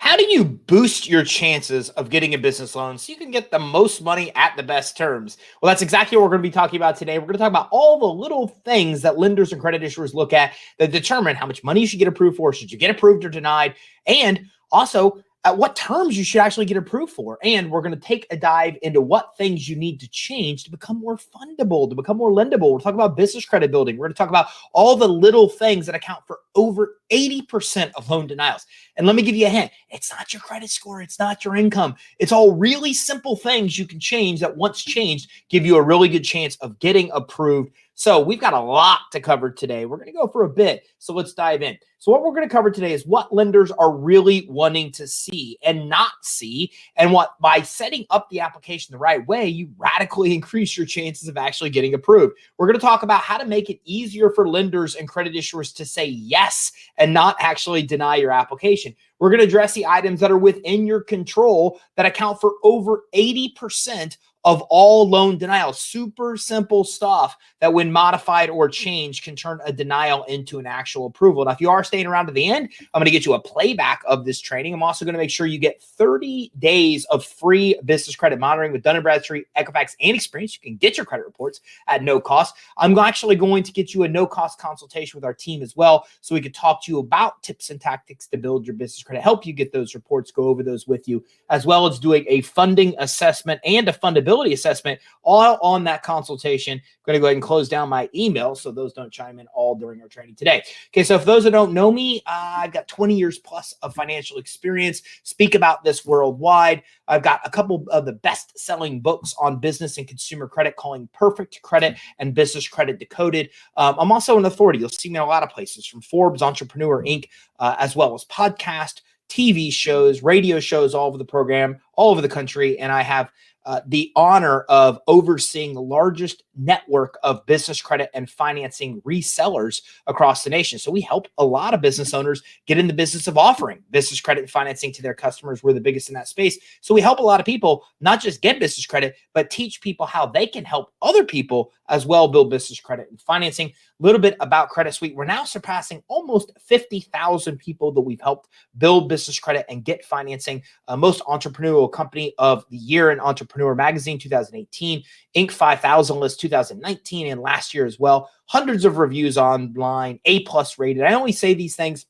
How do you boost your chances of getting a business loan so you can get the most money at the best terms? Well, that's exactly what we're going to be talking about today. We're going to talk about all the little things that lenders and credit issuers look at that determine how much money you should get approved for, should you get approved or denied, and also at what terms you should actually get approved for. And we're going to take a dive into what things you need to change to become more fundable, to become more lendable. We're talking about business credit building. We're going to talk about all the little things that account for over 80% of loan denials. And let me give you a hint. It's not your credit score. It's not your income. It's all really simple things you can change that once changed, give you a really good chance of getting approved. So we've got a lot to cover today. We're going to go for a bit. So let's dive in. So what we're going to cover today is what lenders are really wanting to see and not see, and what by setting up the application the right way, you radically increase your chances of actually getting approved. We're going to talk about how to make it easier for lenders and credit issuers to say yes and not actually deny your application. We're going to address the items that are within your control that account for over 80% of all loan denials. Super simple stuff that when modified or changed can turn a denial into an actual approval. Now, if you are staying around to the end, I'm going to get you a playback of this training. I'm also going to make sure you get 30 days of free business credit monitoring with Dun & Bradstreet, Equifax, and Experience. You can get your credit reports at no cost. I'm actually going to get you a no-cost consultation with our team as well, so we could talk to you about tips and tactics to build your business credit, help you get those reports, go over those with you, as well as doing a funding assessment and a fundability assessment all on that consultation. I'm going to go ahead and close down my email so those don't chime in all during our training today. Okay, so for those that don't know me, I've got 20 years plus of financial experience, speak about this worldwide. I've got a couple of the best-selling books on business and consumer credit, calling Perfect Credit and Business Credit Decoded. I'm also an authority. You'll see me in a lot of places, from Forbes, Entrepreneur Inc., as well as podcast, TV shows, radio shows all over the program, all over the country, and I have the honor of overseeing the largest network of business credit and financing resellers across the nation. So we help a lot of business owners get in the business of offering business credit and financing to their customers. We're the biggest in that space. So we help a lot of people not just get business credit, but teach people how they can help other people as well build business credit and financing. A little bit about Credit Suite. We're now surpassing almost 50,000 people that we've helped build business credit and get financing. Most entrepreneurial company of the year in Entrepreneur Magazine 2018, Inc. 5000 list 2019, and last year as well. Hundreds of reviews online, A+ rated. I only say these things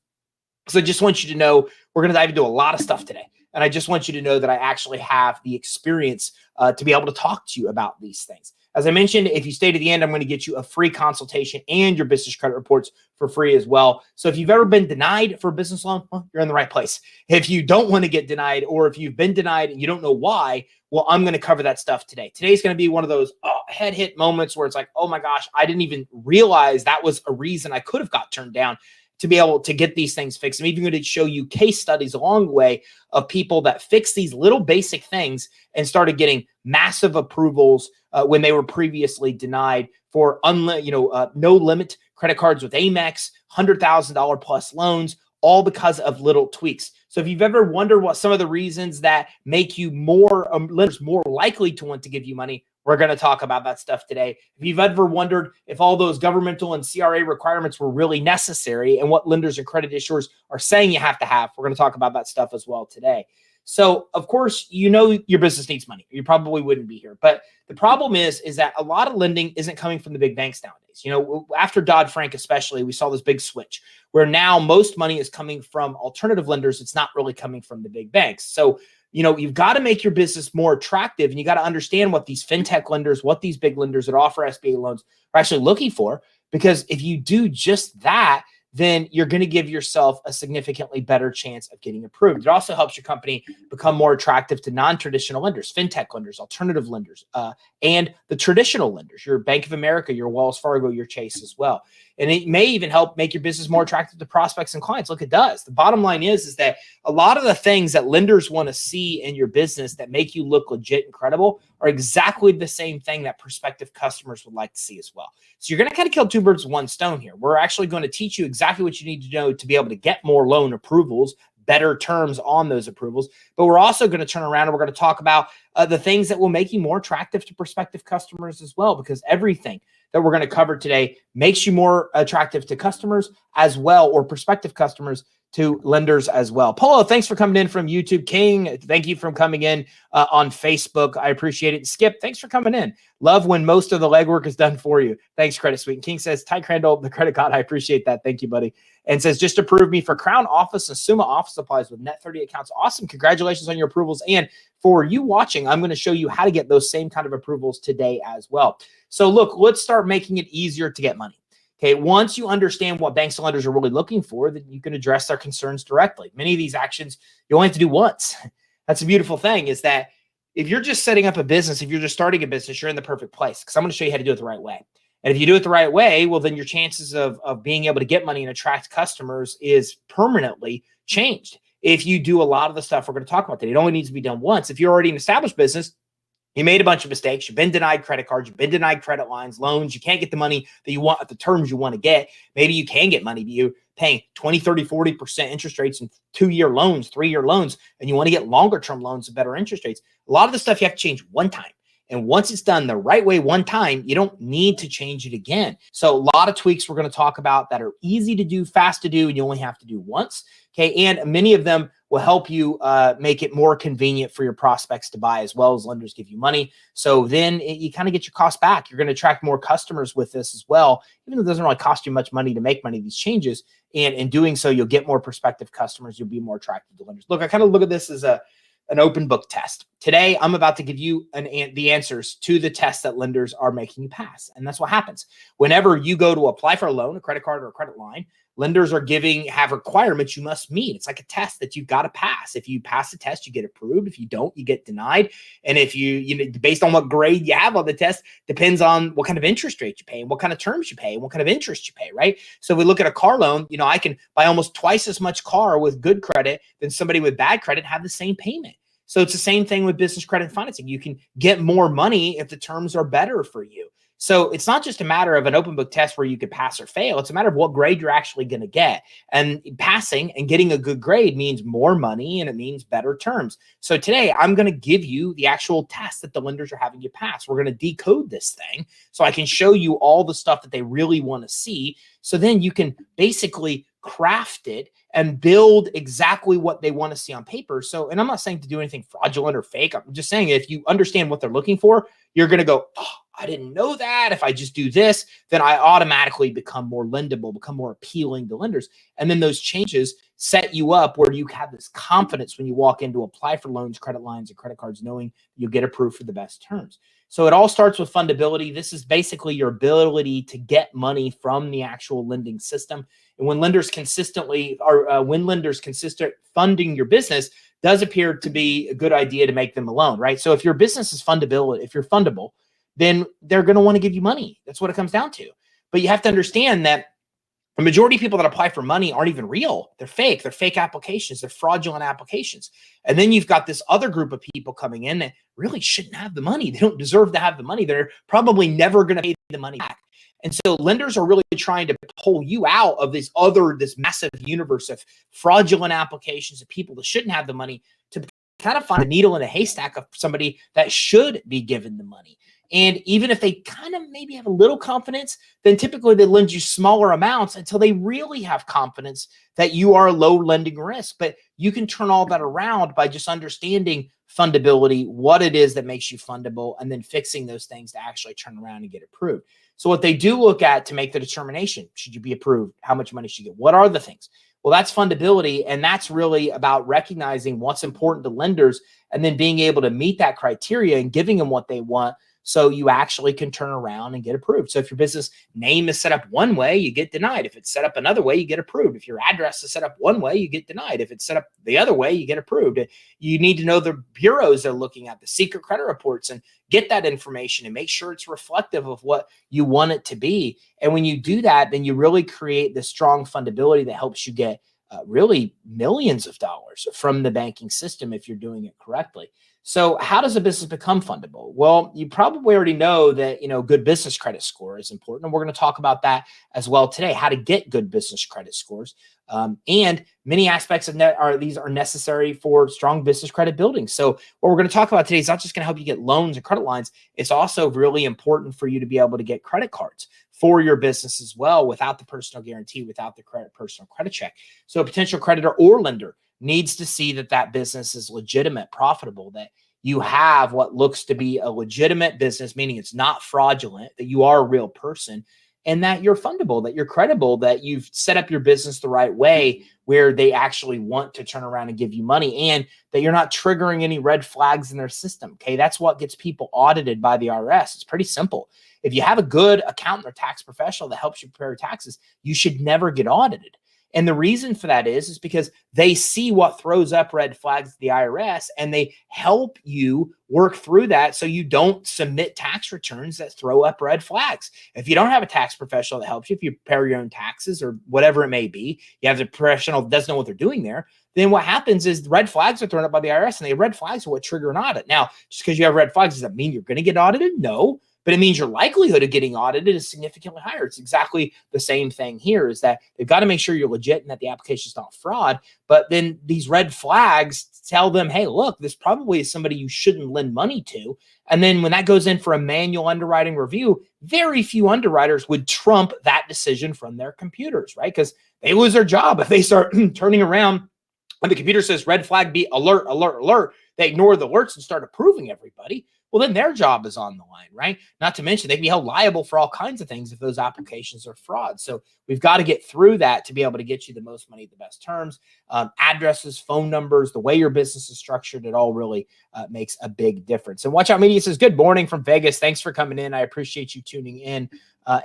because I just want you to know we're going to dive into a lot of stuff today. And I just want you to know that I actually have the experience to be able to talk to you about these things. As I mentioned, if you stay to the end, I'm going to get you a free consultation and your business credit reports for free as well. So if you've ever been denied for a business loan, well, you're in the right place. If you don't want to get denied, or if you've been denied and you don't know why, well, I'm going to cover that stuff today. Today's going to be one of those head hit moments where it's like, oh my gosh, I didn't even realize that was a reason I could have got turned down to be able to get these things fixed. I'm even going to show you case studies along the way of people that fixed these little basic things and started getting massive approvals when they were previously denied for no limit credit cards with Amex, $100,000 plus loans, all because of little tweaks. So if you've ever wondered what some of the reasons that make you lenders more likely to want to give you money, we're going to talk about that stuff today. If you've ever wondered if all those governmental and CRA requirements were really necessary and what lenders and credit issuers are saying you have to have, we're going to talk about that stuff as well today. So, of course, you know your business needs money. You probably wouldn't be here. But the problem is that a lot of lending isn't coming from the big banks nowadays. You know, after Dodd-Frank especially, we saw this big switch where now most money is coming from alternative lenders. It's not really coming from the big banks. So, you know, you've got to make your business more attractive, and you got to understand what these fintech lenders, what these big lenders that offer SBA loans are actually looking for. Because if you do just that, then you're going to give yourself a significantly better chance of getting approved. It also helps your company become more attractive to non-traditional lenders, fintech lenders, alternative lenders, and the traditional lenders, your Bank of America, your Wells Fargo, your Chase as well. And it may even help make your business more attractive to prospects and clients. Look, it does. The bottom line is that a lot of the things that lenders want to see in your business that make you look legit and credible are exactly the same thing that prospective customers would like to see as well. So you're going to kind of kill two birds with one stone here. We're actually going to teach you exactly what you need to know to be able to get more loan approvals, better terms on those approvals. But we're also going to turn around and we're going to talk about the things that will make you more attractive to prospective customers as well, because everything that we're going to cover today makes you more attractive to customers as well, or prospective customers, to lenders as well. Polo, thanks for coming in from YouTube. King, thank you for coming in on Facebook. I appreciate it. Skip, thanks for coming in. Love when most of the legwork is done for you. Thanks, Credit Suite. And King says, Ty Crandall, the credit card. I appreciate that. Thank you, buddy. And says, just approve me for Crown Office and Summa Office Supplies with net 30 accounts. Awesome. Congratulations on your approvals. And for you watching, I'm going to show you how to get those same kind of approvals today as well. So look, let's start making it easier to get money. Okay, once you understand what banks and lenders are really looking for, then you can address their concerns directly. Many of these actions you only have to do once. That's a beautiful thing, is that if you're just setting up a business, if you're just starting a business, you're in the perfect place, because I'm going to show you how to do it the right way. And if you do it the right way, well, then your chances of being able to get money and attract customers is permanently changed. If you do a lot of the stuff we're going to talk about today, it only needs to be done once. If you're already an established business, you made a bunch of mistakes. You've been denied credit cards. You've been denied credit lines, loans. You can't get the money that you want at the terms you want to get. Maybe you can get money, but you're paying 20, 30, 40% interest rates in 2-year loans, 3-year loans, and you want to get longer-term loans at better interest rates. A lot of the stuff you have to change one time. And once it's done the right way one time, you don't need to change it again. So a lot of tweaks we're going to talk about that are easy to do, fast to do, and you only have to do once. Okay, and many of them will help you make it more convenient for your prospects to buy, as well as lenders give you money. So then you kind of get your cost back. You're going to attract more customers with this as well, even though it doesn't really cost you much money to make money, these changes. And in doing so, you'll get more prospective customers. You'll be more attractive to lenders. Look, I kind of look at this as an open book test. Today, I'm about to give you the answers to the tests that lenders are making you pass. And that's what happens. Whenever you go to apply for a loan, a credit card, or a credit line, lenders have requirements you must meet. It's like a test that you've got to pass. If you pass the test, you get approved. If you don't, you get denied. And if you based on what grade you have on the test, depends on what kind of interest rate you pay and what kind of terms you pay and what kind of interest you pay, right? So if we look at a car loan, I can buy almost twice as much car with good credit than somebody with bad credit, have the same payment. So it's the same thing with business credit financing. You can get more money if the terms are better for you. So it's not just a matter of an open book test where you could pass or fail. It's a matter of what grade you're actually going to get. And passing and getting a good grade means more money, and it means better terms. So today I'm going to give you the actual test that the lenders are having you pass. We're going to decode this thing so I can show you all the stuff that they really want to see. So then you can basically craft it and build exactly what they want to see on paper. So, and I'm not saying to do anything fraudulent or fake. I'm just saying if you understand what they're looking for, you're going to go, oh, I didn't know that. If I just do this, then I automatically become more lendable, become more appealing to lenders. And then those changes set you up where you have this confidence when you walk in to apply for loans, credit lines, and credit cards, knowing you'll get approved for the best terms. So it all starts with fundability. This is basically your ability to get money from the actual lending system. And when lenders consistently funding your business, does appear to be a good idea to make them a loan, right? So if your business is fundable, if you're fundable, then they're going to want to give you money. That's what it comes down to. But you have to understand that the majority of people that apply for money aren't even real. They're fake. They're fake applications. They're fraudulent applications. And then you've got this other group of people coming in that really shouldn't have the money. They don't deserve to have the money. They're probably never going to pay the money back. And so lenders are really trying to pull you out of this massive universe of fraudulent applications of people that shouldn't have the money to kind of find a needle in a haystack of somebody that should be given the money. And even if they kind of maybe have a little confidence, then typically they lend you smaller amounts until they really have confidence that you are a low lending risk. But you can turn all that around by just understanding fundability, what it is that makes you fundable, and then fixing those things to actually turn around and get approved. So what they do look at to make the determination, should you be approved? How much money should you get? What are the things? Well, that's fundability. And that's really about recognizing what's important to lenders and then being able to meet that criteria and giving them what they want, so you actually can turn around and get approved. So if your business name is set up one way, you get denied. If it's set up another way, you get approved. If your address is set up one way, you get denied. If it's set up the other way, you get approved. You need to know the bureaus they're looking at, the secret credit reports, and get that information and make sure it's reflective of what you want it to be. And when you do that, then you really create the strong fundability that helps you get really millions of dollars from the banking system if you're doing it correctly. So how does a business become fundable? Well, you probably already know that, good business credit score is important. And we're going to talk about that as well today, how to get good business credit scores. And many aspects of these are necessary for strong business credit building. So what we're going to talk about today is not just going to help you get loans and credit lines. It's also really important for you to be able to get credit cards for your business as well without the personal guarantee, without the personal credit check. So a potential creditor or lender needs to see that that business is legitimate, profitable, that you have what looks to be a legitimate business, meaning it's not fraudulent, that you are a real person, and that you're fundable, that you're credible, that you've set up your business the right way where they actually want to turn around and give you money, and that you're not triggering any red flags in their system. Okay, that's what gets people audited by the IRS. It's pretty simple. If you have a good accountant or tax professional that helps you prepare your taxes, you should never get audited. And the reason for that is because they see what throws up red flags to the IRS, and they help you work through that so you don't submit tax returns that throw up red flags. If you don't have a tax professional that helps you, if you prepare your own taxes or whatever it may be, you have a professional that doesn't know what they're doing there, then what happens is the red flags are thrown up by the IRS, and the red flags are what trigger an audit. Now, just because you have red flags, does that mean you're going to get audited? No. But it means your likelihood of getting audited is significantly higher. It's exactly the same thing here, is that they've got to make sure you're legit and that the application is not fraud. But then these red flags tell them, hey, look, this probably is somebody you shouldn't lend money to. And then when that goes in for a manual underwriting review, very few underwriters would trump that decision from their computers, right? Because they lose their job if they start turning around and the computer says red flag, be alert, alert, alert. They ignore the alerts and start approving everybody. Well, then their job is on the line, right? Not to mention they can be held liable for all kinds of things if those applications are fraud. So we've got to get through that to be able to get you the most money at the best terms. Addresses, phone numbers, the way your business is structured, it all really makes a big difference. And Watch Out Media says, good morning from Vegas. Thanks for coming in. I appreciate you tuning in.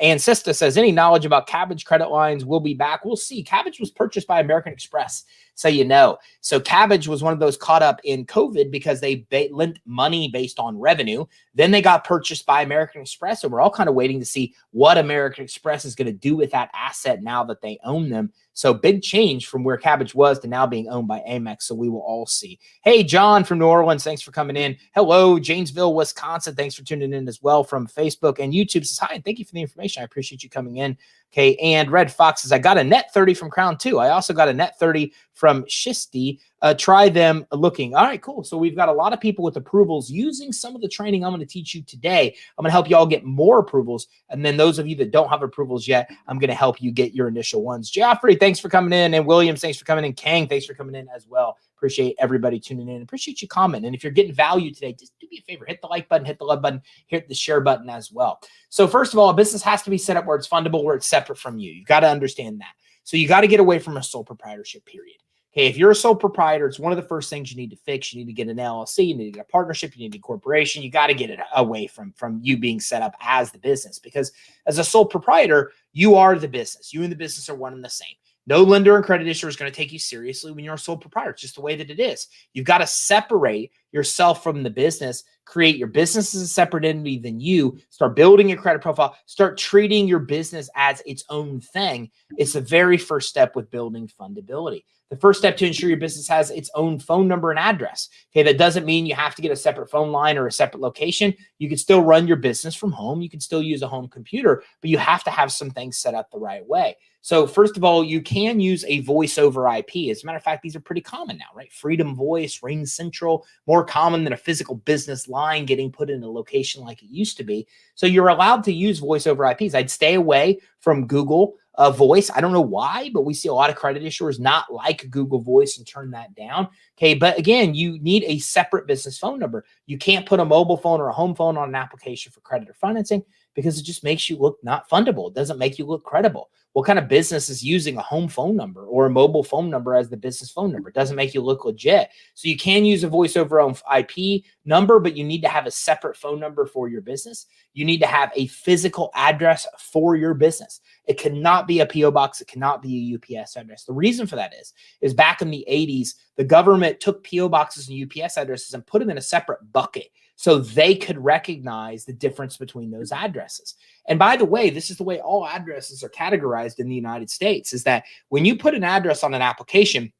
And Sista says, any knowledge about Kabbage credit lines will be back. We'll see. Kabbage was purchased by American Express, so you know. So Kabbage was one of those caught up in COVID because they lent money based on revenue. Then they got purchased by American Express, and we're all kind of waiting to see what American Express is going to do with that asset now that they own them. So big change from where Kabbage was to now being owned by Amex. So we will all see. Hey, John from New Orleans, thanks for coming in. Hello, Janesville, Wisconsin. Thanks for tuning in as well from Facebook and YouTube. Says hi, and thank you for the information. I appreciate you coming in. Okay, and Red Fox says, I got a net 30 from Crown 2. I also got a net 30 from Shisty. Try them looking. All right, cool. So we've got a lot of people with approvals using some of the training I'm going to teach you today. I'm going to help you all get more approvals. And then those of you that don't have approvals yet, I'm going to help you get your initial ones. Joffrey, thanks for coming in. And Williams, thanks for coming in. Kang, thanks for coming in as well. Appreciate everybody tuning in. Appreciate you commenting. And if you're getting value today, just do me a favor. Hit the like button, hit the love button, hit the share button as well. So first of all, a business has to be set up where it's fundable, where it's separate from you. You've got to understand that. So you got to get away from a sole proprietorship period. Okay, if you're a sole proprietor, it's one of the first things you need to fix. You need to get an LLC, you need to get a partnership, you need a corporation. You got to get it away from you being set up as the business, because as a sole proprietor, you are the business. You and the business are one and the same. No lender and credit issuer is going to take you seriously when you're a sole proprietor. It's just the way that it is. You've got to separate yourself from the business, create your business as a separate entity than you, start building your credit profile, start treating your business as its own thing. It's the very first step with building fundability. The first step to ensure your business has its own phone number and address. Okay, that doesn't mean you have to get a separate phone line or a separate location. You can still run your business from home. You can still use a home computer, but you have to have some things set up the right way. So first of all, you can use a voice over IP. As a matter of fact, these are pretty common now, right? Freedom Voice, Ring Central, more common than a physical business line getting put in a location like it used to be. So you're allowed to use voice over IPs. I'd stay away from Google Voice. I don't know why, but we see a lot of credit issuers not like Google Voice and turn that down. Okay, but again, you need a separate business phone number. You can't put a mobile phone or a home phone on an application for credit or financing because it just makes you look not fundable. It doesn't make you look credible. What kind of business is using a home phone number or a mobile phone number as the business phone number? It doesn't make you look legit. So you can use a voice over IP number, but you need to have a separate phone number for your business. You need to have a physical address for your business. It cannot be a PO box. It cannot be a UPS address. The reason for that is back in the 80s, the government took PO boxes and UPS addresses and put them in a separate bucket so they could recognize the difference between those addresses. And by the way, this is the way all addresses are categorized in the United States, is that when you put an address on an application,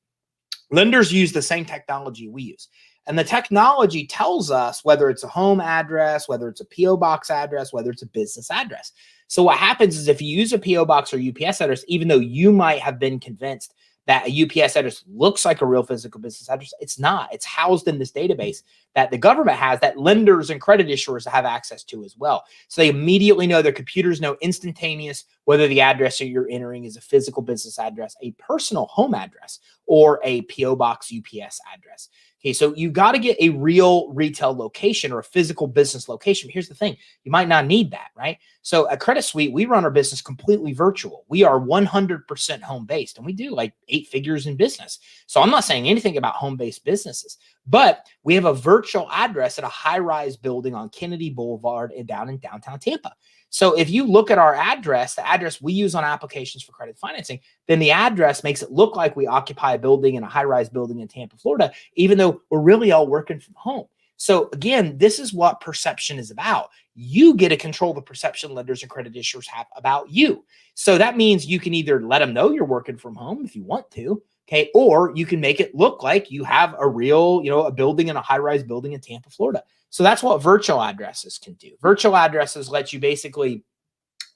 lenders use the same technology we use. And the technology tells us whether it's a home address, whether it's a PO box address, whether it's a business address. So what happens is if you use a PO box or UPS address, even though you might have been convinced that a UPS address looks like a real physical business address, it's not. It's housed in this database. that the government has that lenders and credit issuers have access to as well. So they immediately know, their computers know instantaneous whether the address that you're entering is a physical business address, a personal home address, or a PO Box UPS address. Okay, so you got to get a real retail location or a physical business location. Here's the thing, you might not need that, right? So at Credit Suite, we run our business completely virtual. We are 100% home-based, and we do like 8 figures in business. So I'm not saying anything about home-based businesses, but we have a virtual address at a high-rise building on Kennedy Boulevard and down in downtown Tampa. So if you look at our address, the address we use on applications for credit financing, then the address makes it look like we occupy a building in a high-rise building in Tampa, Florida, even though we're really all working from home. So again, this is what perception is about. You get to control the perception lenders and credit issuers have about you. So that means you can either let them know you're working from home if you want to, okay, or you can make it look like you have a real, a building in a high-rise building in Tampa, Florida. So that's what virtual addresses can do. Virtual addresses let you basically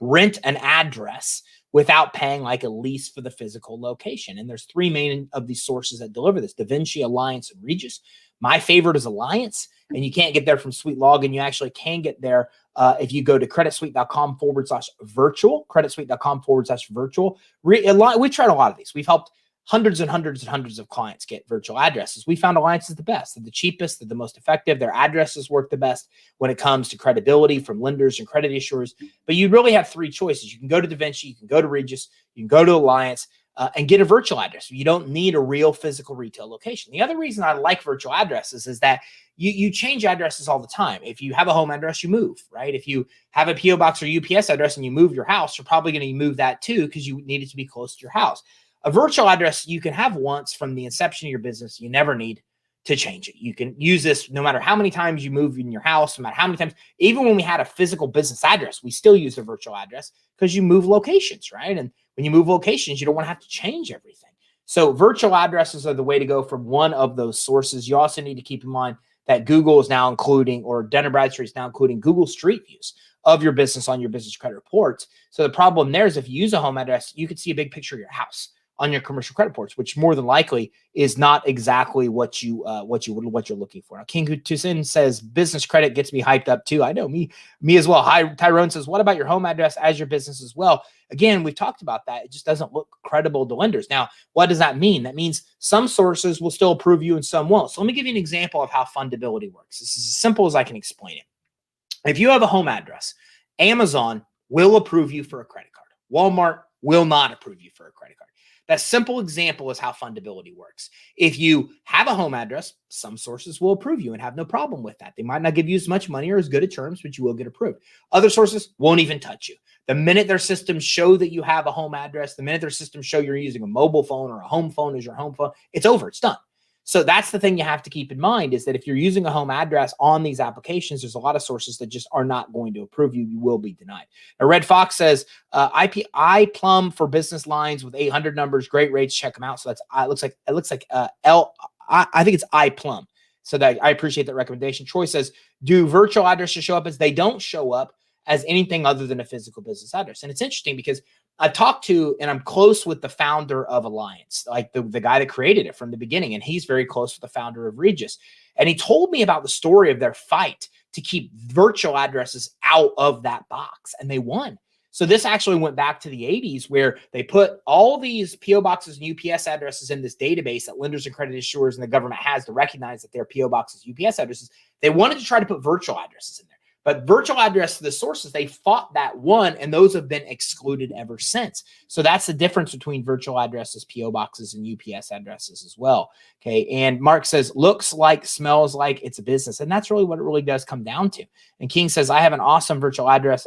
rent an address without paying like a lease for the physical location. And there's 3 main of these sources that deliver this: DaVinci, Alliance, and Regus. My favorite is Alliance, and you can't get there from Suite Login. You actually can get there if you go to creditsuite.com/virtual, creditsuite.com/virtual. We tried a lot of these. We've helped hundreds and hundreds and hundreds of clients get virtual addresses. We found Alliance is the best. They're the cheapest. They're the most effective. Their addresses work the best when it comes to credibility from lenders and credit issuers. But you really have 3 choices. You can go to DaVinci, you can go to Regus, you can go to Alliance, and get a virtual address. You don't need a real physical retail location. The other reason I like virtual addresses is that you change addresses all the time. If you have a home address, you move, right? If you have a PO Box or UPS address and you move your house, you're probably going to move that too because you need it to be close to your house. A virtual address you can have once from the inception of your business. You never need to change it. You can use this no matter how many times you move in your house, no matter how many times. Even when we had a physical business address, we still use a virtual address because you move locations, right? And when you move locations, you don't want to have to change everything. So virtual addresses are the way to go from one of those sources. You also need to keep in mind that Google is now including, or Dun & Bradstreet is now including, Google Street Views of your business on your business credit reports. So the problem there is if you use a home address, you could see a big picture of your house on your commercial credit reports, which more than likely is not exactly what you're looking for. Now, King Tucson says business credit gets me hyped up too. I know, me as well. Hi, Tyrone says, what about your home address as your business as well? Again, we've talked about that. It just doesn't look credible to lenders. Now, what does that mean? That means some sources will still approve you and some won't. So let me give you an example of how fundability works. This is as simple as I can explain it. If you have a home address, Amazon will approve you for a credit card. Walmart will not approve you for a credit card. That simple example is how fundability works. If you have a home address, some sources will approve you and have no problem with that. They might not give you as much money or as good at terms, but you will get approved. Other sources won't even touch you. The minute their systems show that you have a home address, the minute their systems show you're using a mobile phone or a home phone as your home phone, it's over, it's done. So that's the thing you have to keep in mind, is that if you're using a home address on these applications, there's a lot of sources that just are not going to approve you. You will be denied. Now, Red Fox says, iPlum for business lines with 800 numbers, great rates, check them out. So that's, it looks like I think it's iPlum. So that I appreciate that recommendation. Troy says, do virtual addresses show up as? They don't show up as anything other than a physical business address. And it's interesting because I talked to, and I'm close with the founder of Alliance, like the guy that created it from the beginning. And he's very close with the founder of Regus. And he told me about the story of their fight to keep virtual addresses out of that box. And they won. So this actually went back to the 80s, where they put all these PO boxes and UPS addresses in this database that lenders and credit issuers and the government has to recognize that they're PO boxes, UPS addresses. They wanted to try to put virtual addresses in there. But virtual address to the sources, they fought that one, and those have been excluded ever since. So that's the difference between virtual addresses, PO boxes, and UPS addresses as well. Okay. And Mark says, looks like, smells like, it's a business. And that's really what it really does come down to. And King says, I have an awesome virtual address.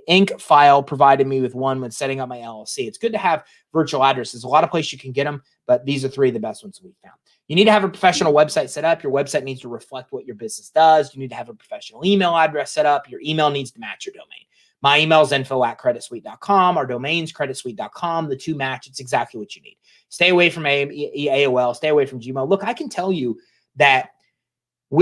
Inc. file provided me with one when setting up my LLC. It's good to have virtual addresses. A lot of places you can get them, but these are 3 of the best ones we've found. You need to have a professional website set up. Your website needs to reflect what your business does. You need to have a professional email address set up. Your email needs to match your domain. My email is info@creditsuite.com. Our domain's creditsuite.com. The 2 match. It's exactly what you need. Stay away from AOL. Stay away from Gmail. Look, I can tell you that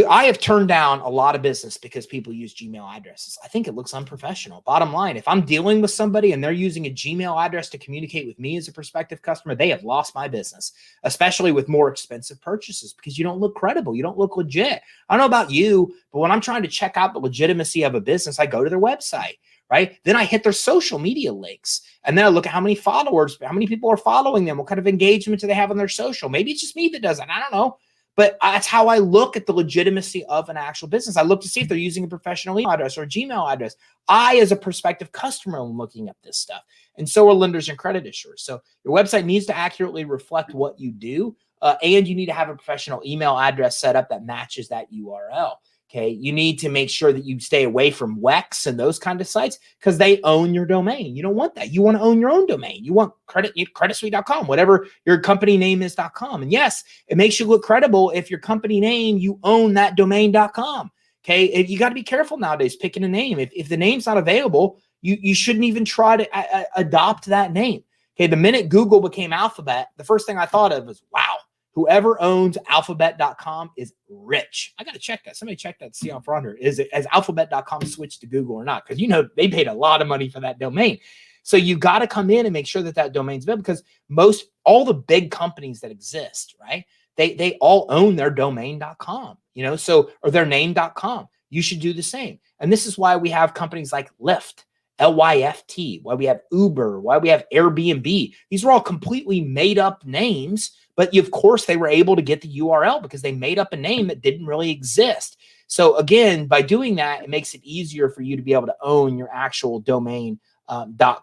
I have turned down a lot of business because people use Gmail addresses. I think it looks unprofessional. Bottom line, if I'm dealing with somebody and they're using a Gmail address to communicate with me as a prospective customer, they have lost my business, especially with more expensive purchases, because you don't look credible. You don't look legit. I don't know about you, but when I'm trying to check out the legitimacy of a business, I go to their website, right? Then I hit their social media links, and then I look at how many followers, how many people are following them, what kind of engagement do they have on their social. Maybe it's just me that does it. I don't know. But that's how I look at the legitimacy of an actual business. I look to see if they're using a professional email address or a Gmail address. I, as a prospective customer, am looking at this stuff. And so are lenders and credit issuers. So your website needs to accurately reflect what you do. And you need to have a professional email address set up that matches that URL. Okay, you need to make sure that you stay away from WEX and those kind of sites because they own your domain. You don't want that. You want to own your own domain. You want creditsuite.com, whatever your company name is.com. And yes, it makes you look credible if your company name, you own that domain.com. Okay, you got to be careful nowadays picking a name. If the name's not available, you shouldn't even try to adopt that name. Okay, the minute Google became Alphabet, the first thing I thought of was, wow, whoever owns alphabet.com is rich. I got to check that. Somebody check that to see how far under is it, as alphabet.com switched to Google or not? Because, you know, they paid a lot of money for that domain. So you got to come in and make sure that that domain's available, because all the big companies that exist, right? They all own their domain.com, you know, so, or their name.com. You should do the same. And this is why we have companies like Lyft, LYFT, why we have Uber, why we have Airbnb. These are all completely made up names, but of course they were able to get the URL because they made up a name that didn't really exist. So again, by doing that, it makes it easier for you to be able to own your actual domain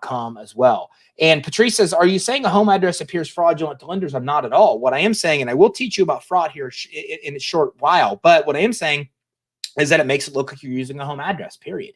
.com as well. And Patrice says, are you saying a home address appears fraudulent to lenders? I'm not at all. What I am saying, and I will teach you about fraud here in a short while, but what I am saying is that it makes it look like you're using a home address, period.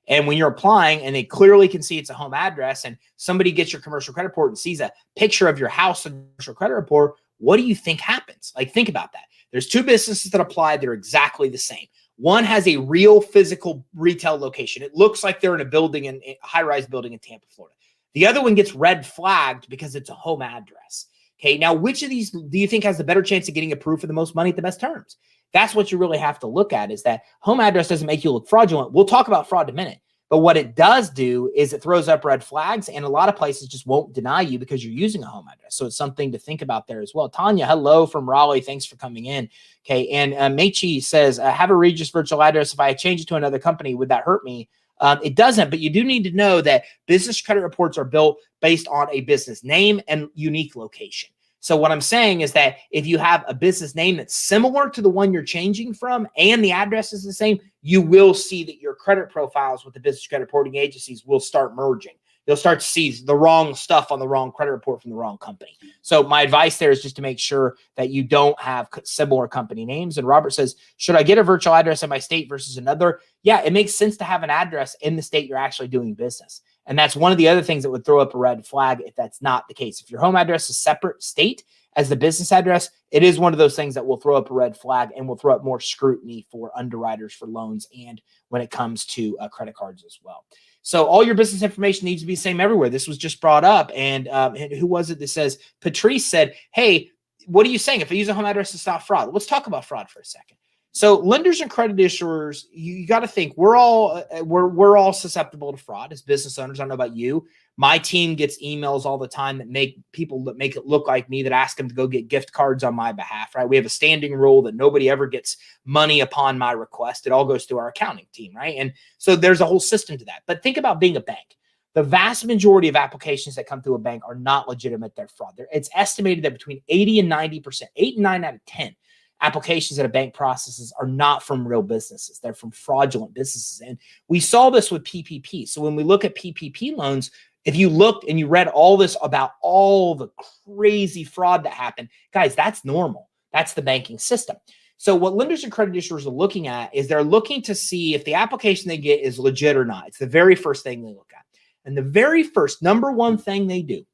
And when you're applying and they clearly can see it's a home address, and somebody gets your commercial credit report and sees a picture of your house on your commercial credit report, what do you think happens? Like, think about that. There's two businesses that apply. They're exactly the same. One has a real physical retail location. It looks like they're in a building, in a high-rise building in Tampa, Florida. The other one gets red flagged because it's a home address. Okay, now which of these do you think has the better chance of getting approved for the most money at the best terms? That's what you really have to look at, is that home address doesn't make you look fraudulent. We'll talk about fraud in a minute. But what it does do is it throws up red flags, and a lot of places just won't deny you because you're using a home address. So it's something to think about there as well. Tanya, hello from Raleigh. Thanks for coming in. Okay, and Mechi says, have a Regis virtual address. If I change it to another company, would that hurt me? It doesn't, but you do need to know that business credit reports are built based on a business name and unique location. So what I'm saying is that if you have a business name that's similar to the one you're changing from and the address is the same, you will see that your credit profiles with the business credit reporting agencies will start merging. You'll start to see the wrong stuff on the wrong credit report from the wrong company. So my advice there is just to make sure that you don't have similar company names. And Robert says, should I get a virtual address in my state versus another? Yeah, it makes sense to have an address in the state you're actually doing business. And that's one of the other things that would throw up a red flag if that's not the case. If your home address is separate state as the business address, it is one of those things that will throw up a red flag and will throw up more scrutiny for underwriters for loans and when it comes to credit cards as well. So all your business information needs to be the same everywhere. This was just brought up. And who was it that says, Patrice said, hey, what are you saying? If I use a home address, it's not fraud. Let's talk about fraud for a second. So lenders and credit issuers, you got to think we're all susceptible to fraud as business owners. I don't know about you. My team gets emails all the time that make it look like me, that ask them to go get gift cards on my behalf, right? We have a standing rule that nobody ever gets money upon my request. It all goes through our accounting team, right? And so there's a whole system to that. But think about being a bank. The vast majority of applications that come through a bank are not legitimate. They're fraud. It's estimated that between 80 and 90%, 8 and 9 out of 10 applications that a bank processes are not from real businesses. They're from fraudulent businesses. And we saw this with PPP. So when we look at PPP loans, if you looked and you read all this about all the crazy fraud that happened, guys, that's normal. That's the banking system. So what lenders and credit issuers are looking at is they're looking to see if the application they get is legit or not. It's the very first thing they look at. And the very first number one thing they do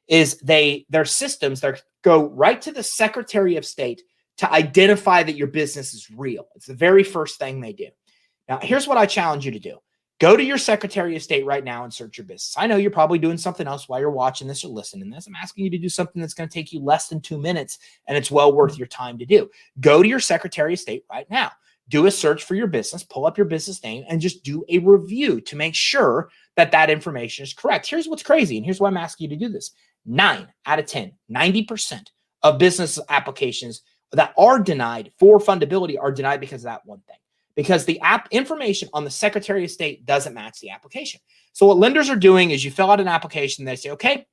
is their systems go right to the Secretary of State to identify that your business is real. It's the very first thing they do. Now, here's what I challenge you to do. Go to your Secretary of State right now and search your business. I know you're probably doing something else while you're watching this or listening to this. I'm asking you to do something that's going to take you less than 2 minutes, and it's well worth your time to do. Go to your Secretary of State right now. do a search for your business, pull up your business name, and just do a review to make sure that that information is correct. Here's what's crazy, and here's why I'm asking you to do this. 9 out of 10, 90% of business applications that are denied for fundability are denied because of that one thing. Because the app information on the Secretary of State doesn't match the application. So what lenders are doing is you fill out an application, they say, okay,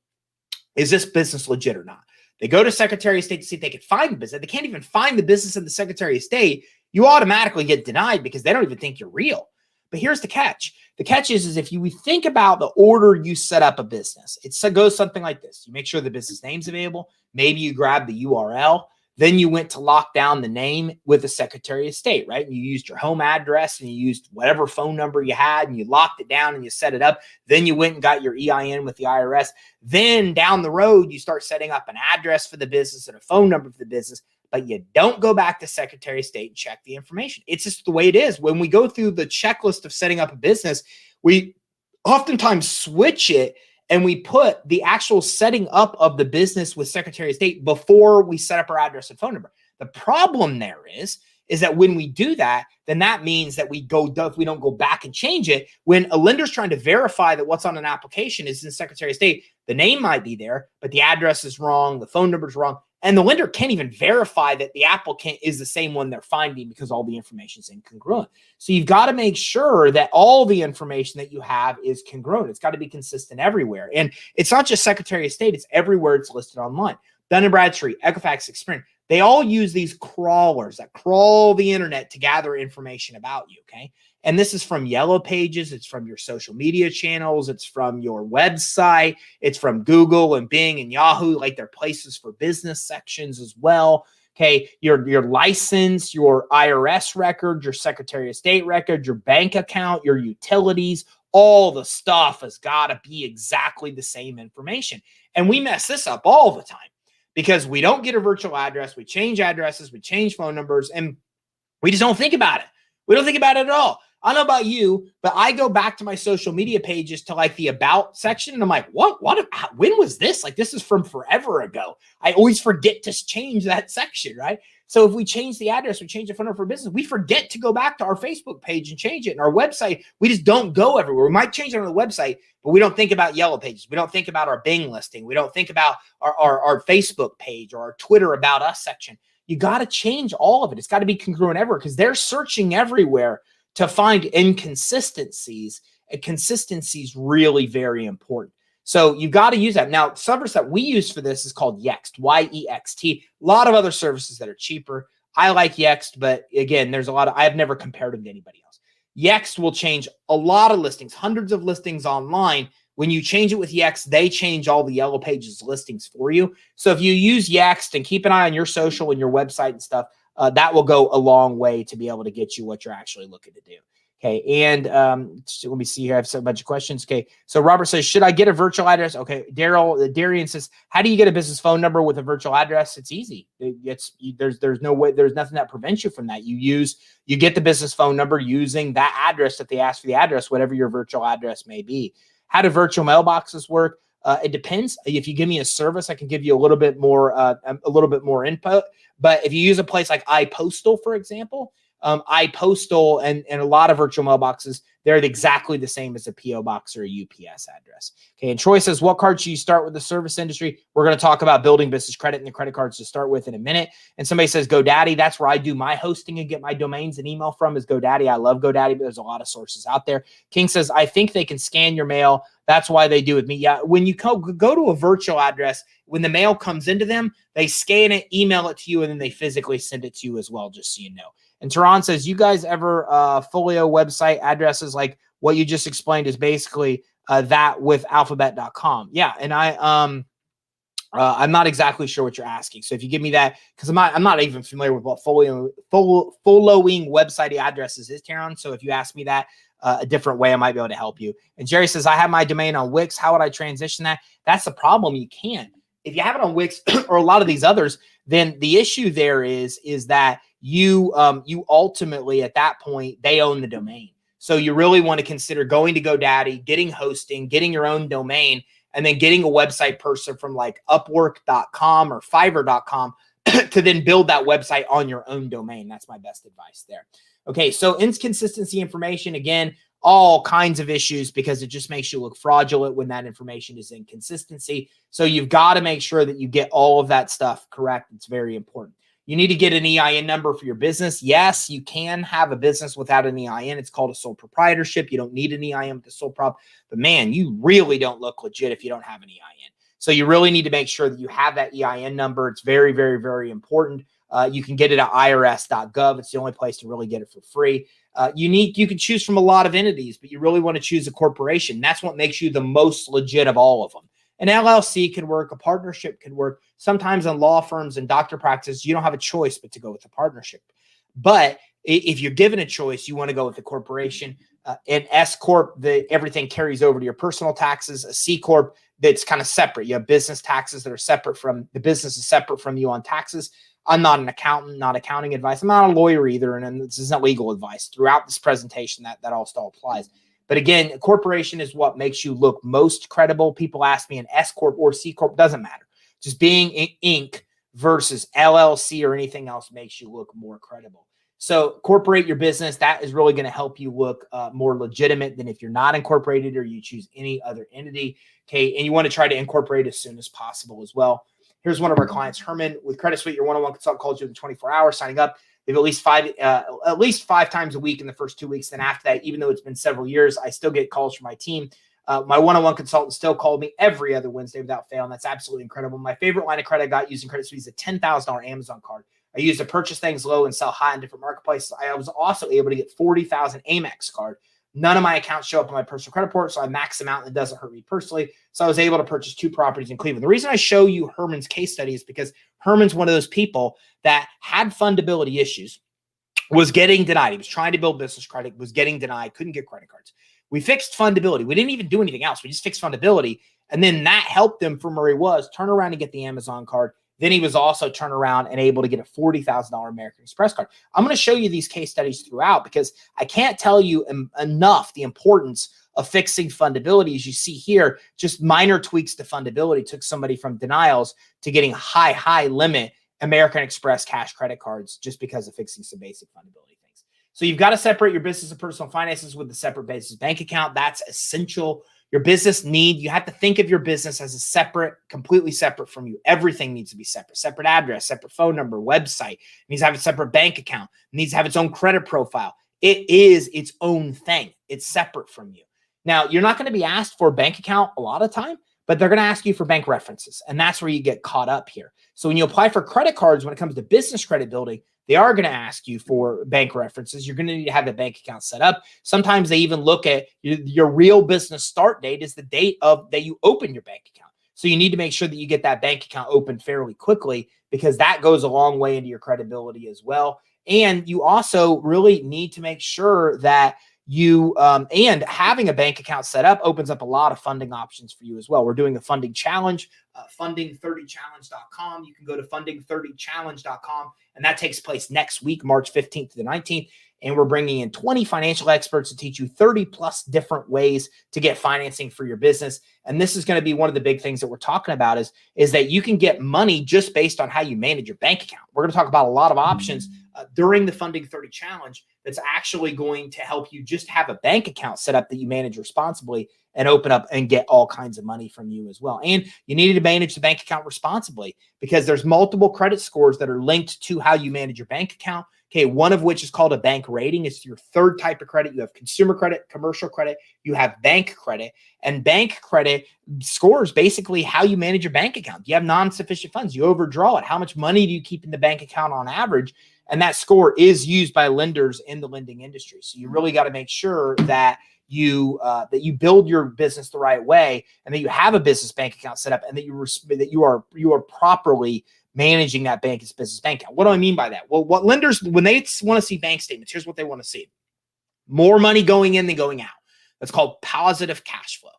is this business legit or not? They go to Secretary of State to see if they can find the business. They can't even find the business in the Secretary of State. You automatically get denied because they don't even think you're real. But here's the catch. The catch is if you think about the order you set up a business, it goes something like this. You make sure the business name's available. Maybe you grab the URL. Then you went to lock down the name with the Secretary of State, right? And you used your home address and you used whatever phone number you had and you locked it down and you set it up. Then you went and got your EIN with the IRS. Then down the road, you start setting up an address for the business and a phone number for the business, but you don't go back to Secretary of State and check the information. It's just the way it is. When we go through the checklist of setting up a business, we oftentimes switch it and we put the actual setting up of the business with Secretary of State before we set up our address and phone number. The problem there is that when we do that, then that means that we don't go back and change it. When a lender's trying to verify that what's on an application is in Secretary of State, the name might be there, but the address is wrong, the phone number is wrong, and the lender can't even verify that the applicant is the same one they're finding because all the information is incongruent. So you've got to make sure that all the information that you have is congruent. It's got to be consistent everywhere. And it's not just Secretary of State, it's everywhere it's listed online. Dun & Bradstreet, Equifax, Experian, they all use these crawlers that crawl the internet to gather information about you, okay? And this is from Yellow Pages, it's from your social media channels, it's from your website, it's from Google and Bing and Yahoo, like they're places for business sections as well. Okay, your license, your IRS record, your Secretary of State record, your bank account, your utilities, all the stuff has got to be exactly the same information. And we mess this up all the time because we don't get a virtual address, we change addresses, we change phone numbers, and we just don't think about it. We don't think about it at all. I don't know about you, but I go back to my social media pages to like the about section and I'm like, when was this? Like, this is from forever ago. I always forget to change that section, right? So if we change the address, we change the phone number for business, we forget to go back to our Facebook page and change it. And our website, we just don't go everywhere. We might change it on the website, but we don't think about Yellow Pages. We don't think about our Bing listing. We don't think about our Facebook page or our Twitter About Us section. You got to change all of it. It's got to be congruent everywhere because they're searching everywhere to find inconsistencies, and consistency is really very important. So you've got to use that. Now, service that we use for this is called Yext, Y-E-X-T. A lot of other services that are cheaper. I like Yext, but again, there's a lot of, I've never compared them to anybody else. Yext will change a lot of listings, hundreds of listings online. When you change it with Yext, they change all the Yellow Pages listings for you. So if you use Yext and keep an eye on your social and your website and stuff, that will go a long way to be able to get you what you're actually looking to do. Okay. And let me see here. I have a bunch of questions. Okay. So Robert says, should I get a virtual address? Okay. Darian says, how do you get a business phone number with a virtual address? It's easy. There's no way, there's nothing that prevents you from that. You get the business phone number using that address that they ask for the address, whatever your virtual address may be. How do virtual mailboxes work? It depends. If you give me a service, I can give you a little bit more input. But if you use a place like iPostal, for example, iPostal and a lot of virtual mailboxes, they're exactly the same as a PO box or a UPS address. Okay. And Troy says, what cards should you start with the service industry? We're going to talk about building business credit and the credit cards to start with in a minute. And somebody says GoDaddy. That's where I do my hosting and get my domains and email from is GoDaddy. I love GoDaddy, but there's a lot of sources out there. King says, I think they can scan your mail. That's why they do with me. Yeah. When you go to a virtual address, when the mail comes into them, they scan it, email it to you, and then they physically send it to you as well, just so you know. And Tehran says, you guys ever folio website addresses like what you just explained is basically that with alphabet.com. Yeah. And I'm not exactly sure what you're asking. So if you give me that, because I'm not even familiar with what following website addresses is, Tehran. So if you ask me that a different way, I might be able to help you. And Jerry says, I have my domain on Wix. How would I transition that? That's the problem. You can't. If you have it on Wix or a lot of these others, then the issue there is that you ultimately at that point, they own the domain. So you really want to consider going to GoDaddy, getting hosting, getting your own domain, and then getting a website person from like Upwork.com or Fiverr.com to then build that website on your own domain. That's my best advice there. Okay, so inconsistency information, again, all kinds of issues because it just makes you look fraudulent when that information is inconsistency. So you've got to make sure that you get all of that stuff correct. It's very important. You need to get an EIN number for your business. Yes, you can have a business without an EIN. It's called a sole proprietorship. You don't need an EIN with the sole prop, but man, you really don't look legit if you don't have an EIN. So you really need to make sure that you have that EIN number. It's very, very, very important. You can get it at irs.gov. It's the only place to really get it for free. You can choose from a lot of entities, but you really want to choose a corporation. That's what makes you the most legit of all of them. An LLC could work. A partnership could work. Sometimes in law firms and doctor practice, you don't have a choice but to go with a partnership. But if you're given a choice, you want to go with a corporation. An S Corp, everything carries over to your personal taxes. A C Corp, that's kind of separate. You have business taxes that are separate from the business is separate from you on taxes. I'm not an accountant, not accounting advice. I'm not a lawyer either, and this isn't legal advice. Throughout this presentation, that all still applies. But again, a corporation is what makes you look most credible. People ask me an S Corp or C Corp, doesn't matter. Just being Inc. versus LLC or anything else makes you look more credible. So incorporate your business. That is really going to help you look more legitimate than if you're not incorporated or you choose any other entity. Okay, and you want to try to incorporate as soon as possible as well. Here's one of our clients, Herman, with Credit Suite. Your one-on-one consultant calls you in 24 hours. Signing up, they have at least five times a week in the first 2 weeks. Then after that, even though it's been several years, I still get calls from my team. My one-on-one consultant still called me every other Wednesday without fail, and that's absolutely incredible. My favorite line of credit I got using Credit Suite is a $10,000 Amazon card. I used to purchase things low and sell high in different marketplaces. I was also able to get 40,000 Amex card. None of my accounts show up on my personal credit report, so I max them out and it doesn't hurt me personally. So I was able to purchase 2 properties in Cleveland. The reason I show you Herman's case study is because Herman's one of those people that had fundability issues, was getting denied. He was trying to build business credit, was getting denied, couldn't get credit cards. We fixed fundability. We didn't even do anything else. We just fixed fundability. And then that helped him from where he was turn around and get the Amazon card. Then he was also turned around and able to get a $40,000 American Express card. I'm going to show you these case studies throughout because I can't tell you enough the importance of fixing fundability. As you see here, just minor tweaks to fundability took somebody from denials to getting high limit American Express cash credit cards just because of fixing some basic fundability things. So you've got to separate your business and personal finances with a separate business bank account. That's essential. Your business you have to think of your business as a separate, completely separate from you. Everything needs to be separate. Separate address, separate phone number, website. It needs to have a separate bank account. It needs to have its own credit profile. It is its own thing. It's separate from you. Now, you're not going to be asked for a bank account a lot of time, but they're going to ask you for bank references. And that's where you get caught up here. So when you apply for credit cards, when it comes to business credit building, they are going to ask you for bank references. You're going to need to have a bank account set up. Sometimes they even look at your real business start date is the date that you open your bank account. So you need to make sure that you get that bank account open fairly quickly because that goes a long way into your credibility as well. And you also really need to make sure that and having a bank account set up opens up a lot of funding options for you as well. We're doing a funding challenge, funding30challenge.com. You can go to funding30challenge.com, and that takes place next week, March 15th to the 19th. And we're bringing in 20 financial experts to teach you 30 plus different ways to get financing for your business. And this is going to be one of the big things that we're talking about is that you can get money just based on how you manage your bank account. We're going to talk about a lot of options during the Funding 30 Challenge that's actually going to help you just have a bank account set up that you manage responsibly and open up and get all kinds of money from you as well. And you need to manage the bank account responsibly because there's multiple credit scores that are linked to how you manage your bank account. Okay, one of which is called a bank rating. It's your third type of credit. You have consumer credit, commercial credit, you have bank credit, and bank credit scores basically how you manage your bank account. Do you have non-sufficient funds? You overdraw it. How much money do you keep in the bank account on average? And that score is used by lenders in the lending industry. So you really got to make sure that you build your business the right way, and that you have a business bank account set up, and that you are properly managing that business bank account. What do I mean by that? Well, what lenders, when they want to see bank statements, here's what they want to see: more money going in than going out. That's called positive cash flow.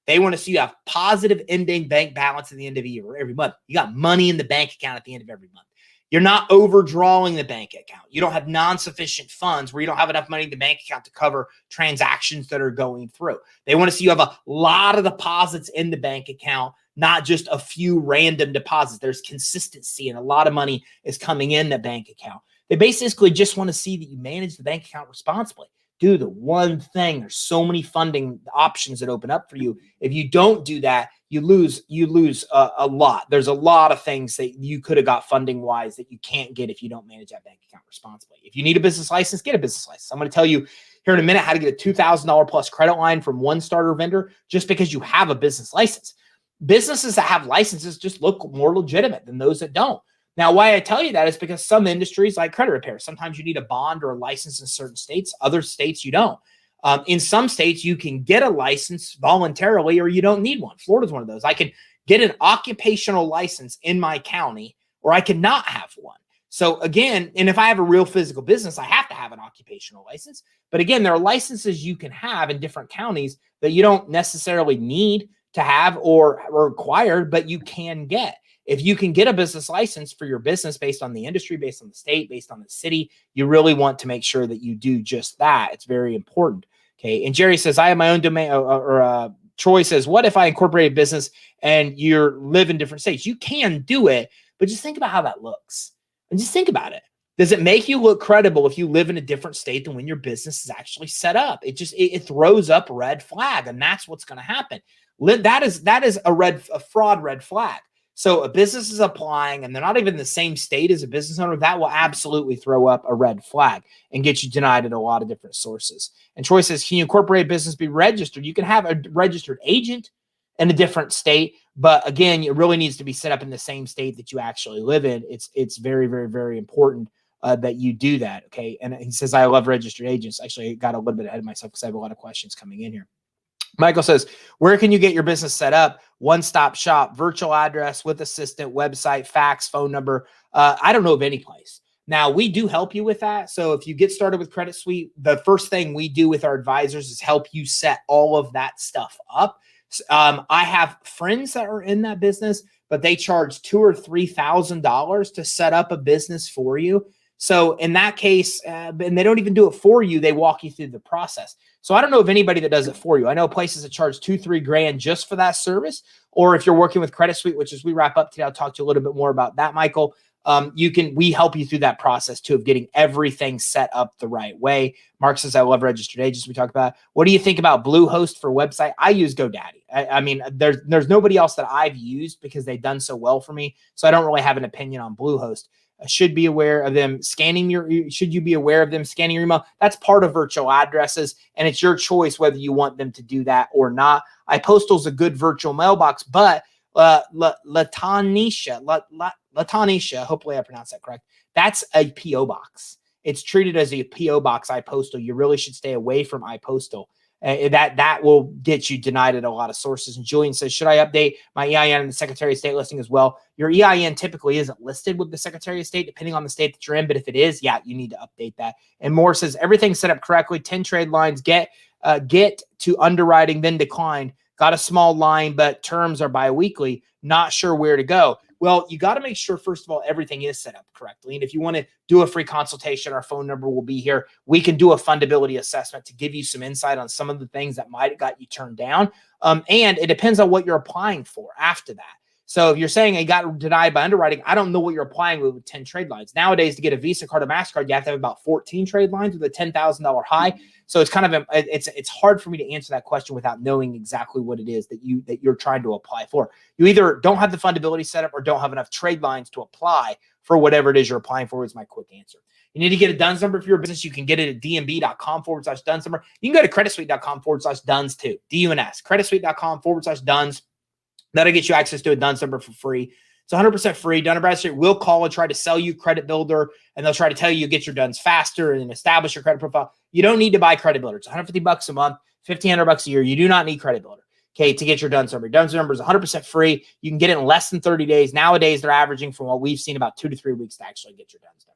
They want to see you have positive ending bank balance at the end of the year or every month. You got money in the bank account at the end of every month. You're not overdrawing the bank account. You don't have non-sufficient funds where you don't have enough money in the bank account to cover transactions that are going through. They want to see you have a lot of deposits in the bank account, not just a few random deposits. There's consistency and a lot of money is coming in the bank account. They basically just want to see that you manage the bank account responsibly. Do the one thing. There's so many funding options that open up for you. If you don't do that, you lose a lot. There's a lot of things that you could have got funding wise that you can't get if you don't manage that bank account responsibly. If you need a business license, get a business license. I'm going to tell you here in a minute how to get a $2,000 plus credit line from one starter vendor just because you have a business license. Businesses that have licenses just look more legitimate than those that don't. Now, why I tell you that is because some industries like credit repair, sometimes you need a bond or a license in certain states. Other states, you don't. In some states, you can get a license voluntarily or you don't need one. Florida's one of those. I can get an occupational license in my county or I could not have one. So again, and if I have a real physical business, I have to have an occupational license. But again, there are licenses you can have in different counties that you don't necessarily need to have or required, but you can get. If you can get a business license for your business based on the industry, based on the state, based on the city, you really want to make sure that you do just that. It's very important. Okay. And Jerry says, I have my own domain, Troy says, what if I incorporate a business and you live in different states? You can do it, but just think about how that looks. And just think about it. Does it make you look credible if you live in a different state than when your business is actually set up? It throws up a red flag, and that's what's going to happen. That is a fraud red flag. So a business is applying and they're not even in the same state as a business owner, that will absolutely throw up a red flag and get you denied at a lot of different sources. And Troy says, can you incorporate a business be registered? You can have a registered agent in a different state, but again, it really needs to be set up in the same state that you actually live in. It's very, very, very important that you do that. Okay. And he says, I love registered agents. Actually, I got a little bit ahead of myself because I have a lot of questions coming in here. Michael says, where can you get your business set up? One-stop shop, virtual address with assistant, website, fax, phone number. I don't know of any place. Now, we do help you with that. So if you get started with Credit Suite, the first thing we do with our advisors is help you set all of that stuff up. I have friends that are in that business, but they charge $2,000 or $3,000 to set up a business for you. So in that case, and they don't even do it for you, they walk you through the process. So I don't know of anybody that does it for you. I know places that charge $2-3 grand just for that service. Or if you're working with Credit Suite, which as we wrap up today, I'll talk to you a little bit more about that, Michael. We help you through that process too of getting everything set up the right way. Mark says, I love registered agents. We talked about. What do you think about Bluehost for website? I use GoDaddy. I mean, there's nobody else that I've used because they've done so well for me. So I don't really have an opinion on Bluehost. Should be aware of them scanning should you be aware of them scanning your email? That's part of virtual addresses, and it's your choice whether you want them to do that or not. iPostal is a good virtual mailbox, but Latanisha, hopefully I pronounced that correct. That's a PO box. It's treated as a PO box, iPostal. You really should stay away from iPostal. That will get you denied at a lot of sources. And Julian says, should I update my EIN in the Secretary of State listing as well? Your EIN typically isn't listed with the Secretary of State, depending on the state that you're in. But if it is, yeah, you need to update that. And Moore says, everything's set up correctly. 10 trade lines, get to underwriting, then declined. Got a small line, but terms are biweekly. Not sure where to go. Well, you got to make sure, first of all, everything is set up correctly. And if you want to do a free consultation, our phone number will be here. We can do a fundability assessment to give you some insight on some of the things that might have got you turned down. And it depends on what you're applying for after that. So if you're saying I got denied by underwriting, I don't know what you're applying with 10 trade lines. Nowadays, to get a Visa card or MasterCard, you have to have about 14 trade lines with a $10,000 high. So it's kind of it's hard for me to answer that question without knowing exactly what it is that you're trying to apply for. You either don't have the fundability set up or don't have enough trade lines to apply for whatever it is you're applying for is my quick answer. You need to get a DUNS number for your business. You can get it at dnb.com/DUNS number. You can go to creditsuite.com/DUNS too. DUNS. Creditsuite.com/DUNS. That'll get you access to a DUNS number for free. It's 100% free. Dun & Bradstreet will call and try to sell you Credit Builder, and they'll try to tell you get your DUNS faster and establish your credit profile. You don't need to buy Credit Builder. It's $150 a month, $1,500 a year. You do not need Credit Builder, okay, to get your DUNS number. DUNS number is 100% free. You can get it in less than 30 days. Nowadays, they're averaging, from what we've seen, about 2 to 3 weeks to actually get your DUNS number.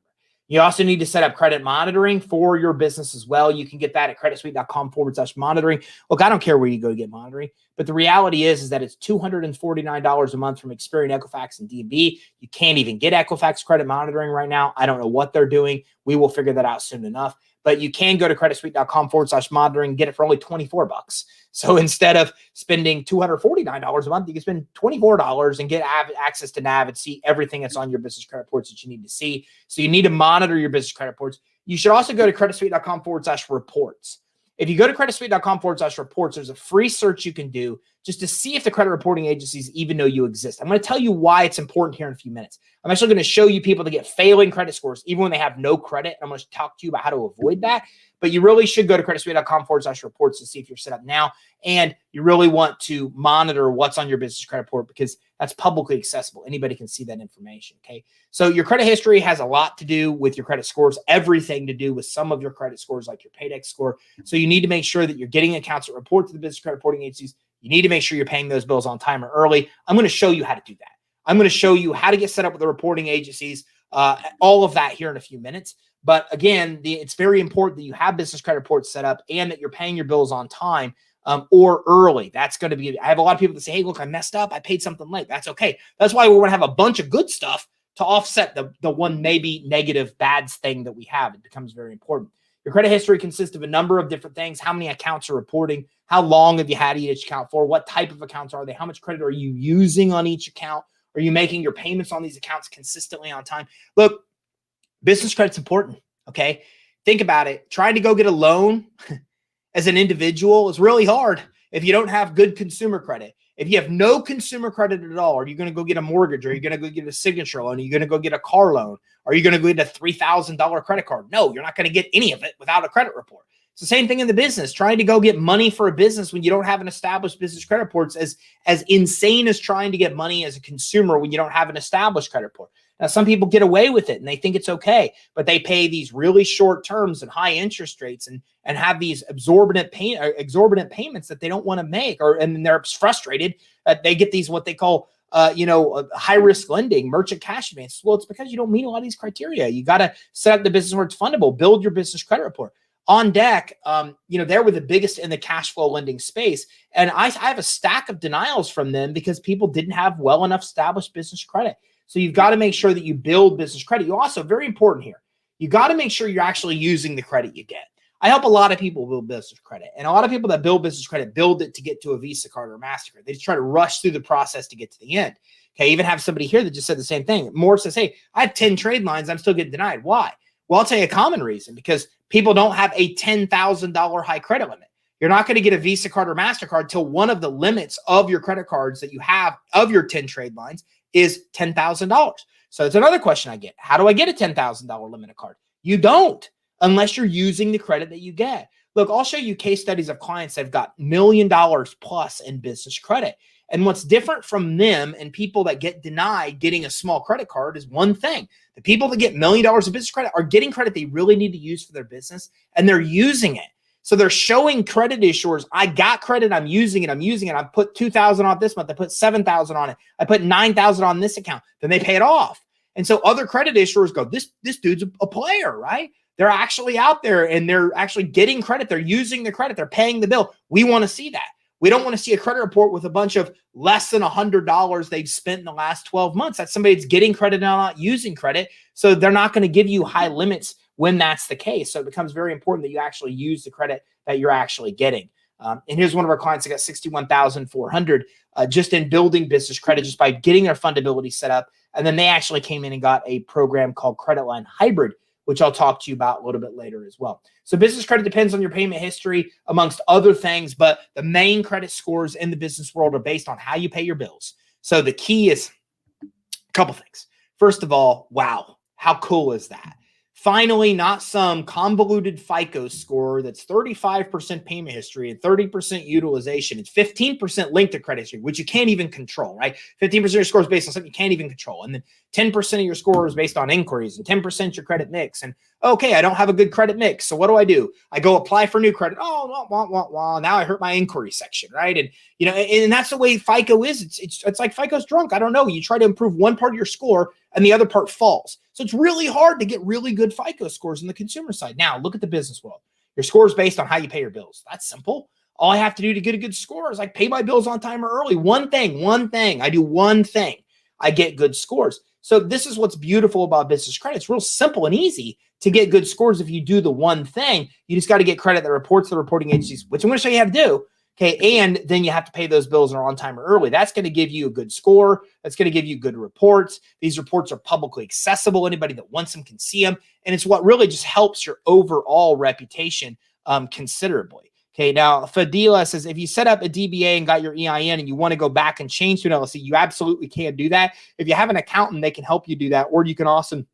You also need to set up credit monitoring for your business as well. You can get that at creditsuite.com/monitoring. Look, I don't care where you go to get monitoring, but the reality is that it's $249 a month from Experian, Equifax, and DNB. You can't even get Equifax credit monitoring right now. I don't know what they're doing. We will figure that out soon enough. but you can go to creditsuite.com/monitoring, get it for only 24 bucks. So instead of spending $249 a month, you can spend $24 and get access to NAV and see everything that's on your business credit reports that you need to see. So you need to monitor your business credit reports. You should also go to creditsuite.com/reports. If you go to creditsuite.com/reports, there's a free search you can do just to see if the credit reporting agencies even know you exist. I'm going to tell you why it's important here in a few minutes. I'm actually going to show you people that get failing credit scores, even when they have no credit. I'm going to talk to you about how to avoid that. But you really should go to creditsuite.com/reports to see if you're set up now. And you really want to monitor what's on your business credit report because that's publicly accessible. Anybody can see that information. Okay. So your credit history has a lot to do with your credit scores, everything to do with some of your credit scores, like your Paydex score. So you need to make sure that you're getting accounts that report to the business credit reporting agencies. You need to make sure you're paying those bills on time or early. I'm going to show you how to do that. I'm going to show you how to get set up with the reporting agencies, all of that here in a few minutes. But again, it's very important that you have business credit reports set up and that you're paying your bills on time or early. That's going to be, I have a lot of people that say, hey, look, I messed up. I paid something late. That's okay. That's why we're going to have a bunch of good stuff to offset the one maybe negative bad thing that we have. It becomes very important. Your credit history consists of a number of different things. How many accounts are reporting? How long have you had each account for? What type of accounts are they? How much credit are you using on each account? Are you making your payments on these accounts consistently on time? Look, business credit's important, okay? Think about it. Trying to go get a loan as an individual is really hard if you don't have good consumer credit. If you have no consumer credit at all, are you going to go get a mortgage? Are you going to go get a signature loan? Are you going to go get a car loan? Are you going to go get a $3,000 credit card? No, you're not going to get any of it without a credit report. It's the same thing in the business. Trying to go get money for a business when you don't have an established business credit report is as insane as trying to get money as a consumer when you don't have an established credit report. Now, some people get away with it and they think it's okay, but they pay these really short terms and high interest rates and have these exorbitant payments that they don't want to make, and they're frustrated that they get these what they call high risk lending, merchant cash advance. Well, it's because you don't meet a lot of these criteria. You got to set up the business where it's fundable, build your business credit report. On deck, they were the biggest in the cash flow lending space. And I have a stack of denials from them because people didn't have well enough established business credit. So you've got to make sure that you build business credit. You also, very important here, you got to make sure you're actually using the credit you get. I help a lot of people build business credit. And a lot of people that build business credit build it to get to a Visa card or a MasterCard. They just try to rush through the process to get to the end. Okay, I even have somebody here that just said the same thing. Moore says, hey, I have 10 trade lines. I'm still getting denied. Why? Well, I'll tell you a common reason, because people don't have a $10,000 high credit limit. You're not going to get a Visa card or MasterCard till one of the limits of your credit cards that you have of your 10 trade lines is $10,000. So it's another question I get. How do I get a $10,000 limit card? You don't, unless you're using the credit that you get. Look, I'll show you case studies of clients that have got $1 million plus in business credit. And what's different from them and people that get denied getting a small credit card is one thing. The people that get $1 million of business credit are getting credit they really need to use for their business, and they're using it. So they're showing credit issuers, I got credit, I'm using it. I put $2,000 on this month. I put $7,000 on it. I put $9,000 on this account. Then they pay it off. And so other credit issuers go, this dude's a player, right? They're actually out there and they're actually getting credit. They're using the credit. They're paying the bill. We want to see that. We don't want to see a credit report with a bunch of less than $100 they've spent in the last 12 months. That's somebody that's getting credit and not using credit. So they're not going to give you high limits when that's the case. So it becomes very important that you actually use the credit that you're actually getting. And here's one of our clients that got $61,400 just in building business credit, just by getting their fundability set up. And then they actually came in and got a program called Credit Line Hybrid, which I'll talk to you about a little bit later as well. So business credit depends on your payment history, amongst other things, but the main credit scores in the business world are based on how you pay your bills. So the key is a couple things. First of all, wow, how cool is that? Finally, not some convoluted FICO score that's 35% payment history and 30% utilization. It's 15% linked to credit history, which you can't even control, right? 15% of your score is based on something you can't even control. And then 10% of your score is based on inquiries and 10% your credit mix. And okay, I don't have a good credit mix. So what do? I go apply for new credit. Oh, now I hurt my inquiry section, right? And and that's the way FICO is. It's like FICO's drunk. I don't know. You try to improve one part of your score and the other part falls. So it's really hard to get really good FICO scores on the consumer side. Now, look at the business world. Your score is based on how you pay your bills. That's simple. All I have to do to get a good score is like pay my bills on time or early. One thing. I do one thing. I get good scores. So this is what's beautiful about business credit. It's real simple and easy to get good scores if you do the one thing. You just got to get credit that reports the reporting agencies, which I'm going to show you how to do. Okay, and then you have to pay those bills on time or early. That's going to give you a good score. That's going to give you good reports. These reports are publicly accessible. Anybody that wants them can see them. And it's what really just helps your overall reputation considerably. Okay, now Fadila says, if you set up a DBA and got your EIN and you want to go back and change to an LLC, you absolutely can do that. If you have an accountant, they can help you do that, or you can also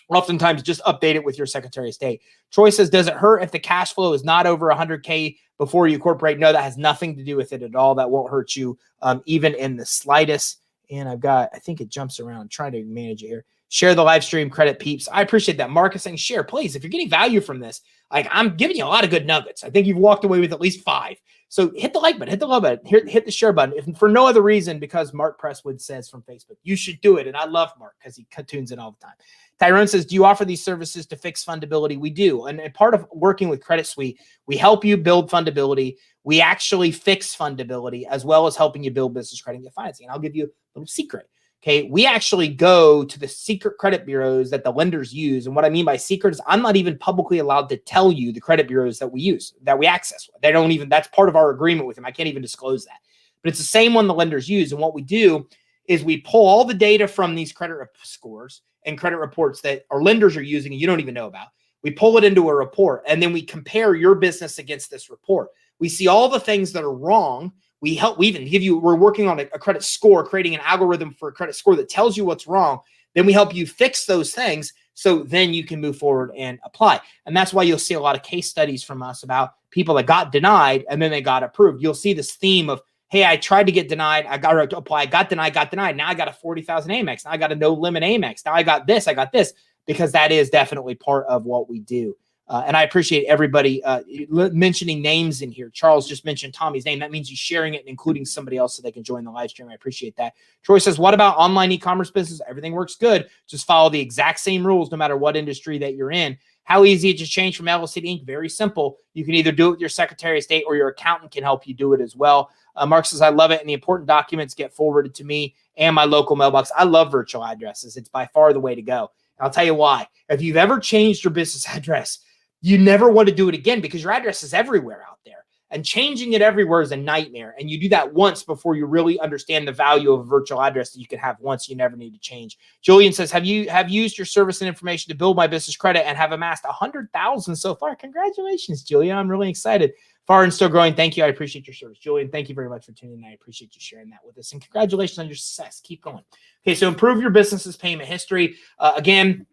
oftentimes just update it with your Secretary of State. Troy says, does it hurt if the cash flow is not over 100K before you incorporate? No, that has nothing to do with it at all. That won't hurt you even in the slightest. And I think it jumps around. I'm trying to manage it here. Share the live stream, credit peeps. I appreciate that. Mark is saying share, please. If you're getting value from this, like, I'm giving you a lot of good nuggets. I think you've walked away with at least 5. So hit the like button, hit the love button, hit the share button. If for no other reason, because Mark Presswood says from Facebook, you should do it. And I love Mark because he tunes in all the time. Tyrone says, do you offer these services to fix fundability? We do. And part of working with Credit Suite, we help you build fundability. We actually fix fundability as well as helping you build business credit and get financing. And I'll give you a little secret. Okay, we actually go to the secret credit bureaus that the lenders use. And what I mean by secret is I'm not even publicly allowed to tell you the credit bureaus that we use, that we access. They don't even, that's part of our agreement with them. I can't even disclose that. But it's the same one the lenders use. And what we do is we pull all the data from these credit scores and credit reports that our lenders are using and you don't even know about. We pull it into a report, and then we compare your business against this report. We see all the things that are wrong. We even give you, we're working on a credit score, creating an algorithm for a credit score that tells you what's wrong. Then we help you fix those things so then you can move forward and apply. And that's why you'll see a lot of case studies from us about people that got denied and then they got approved. You'll see this theme of, hey, I tried to get denied. I got to apply. Got denied. Now I got a 40,000 Amex. Now I got a no limit Amex. Now I got this, because that is definitely part of what we do. And I appreciate everybody mentioning names in here. Charles just mentioned Tommy's name. That means he's sharing it and including somebody else so they can join the live stream. I appreciate that. Troy says, what about online e-commerce business? Everything works good. Just follow the exact same rules no matter what industry that you're in. How easy to change from LLC to Inc? Very simple. You can either do it with your Secretary of State or your accountant can help you do it as well. Mark says, I love it. And the important documents get forwarded to me and my local mailbox. I love virtual addresses. It's by far the way to go. And I'll tell you why. If you've ever changed your business address, you never want to do it again because your address is everywhere out there. And changing it everywhere is a nightmare. And you do that once before you really understand the value of a virtual address that you can have once. You never need to change. Julian says, have used your service and information to build my business credit and have amassed 100,000 so far? Congratulations, Julian. I'm really excited. Far and still growing. Thank you. I appreciate your service. Julian, thank you very much for tuning in. I appreciate you sharing that with us. And congratulations on your success. Keep going. Okay, so improve your business's payment history. Again,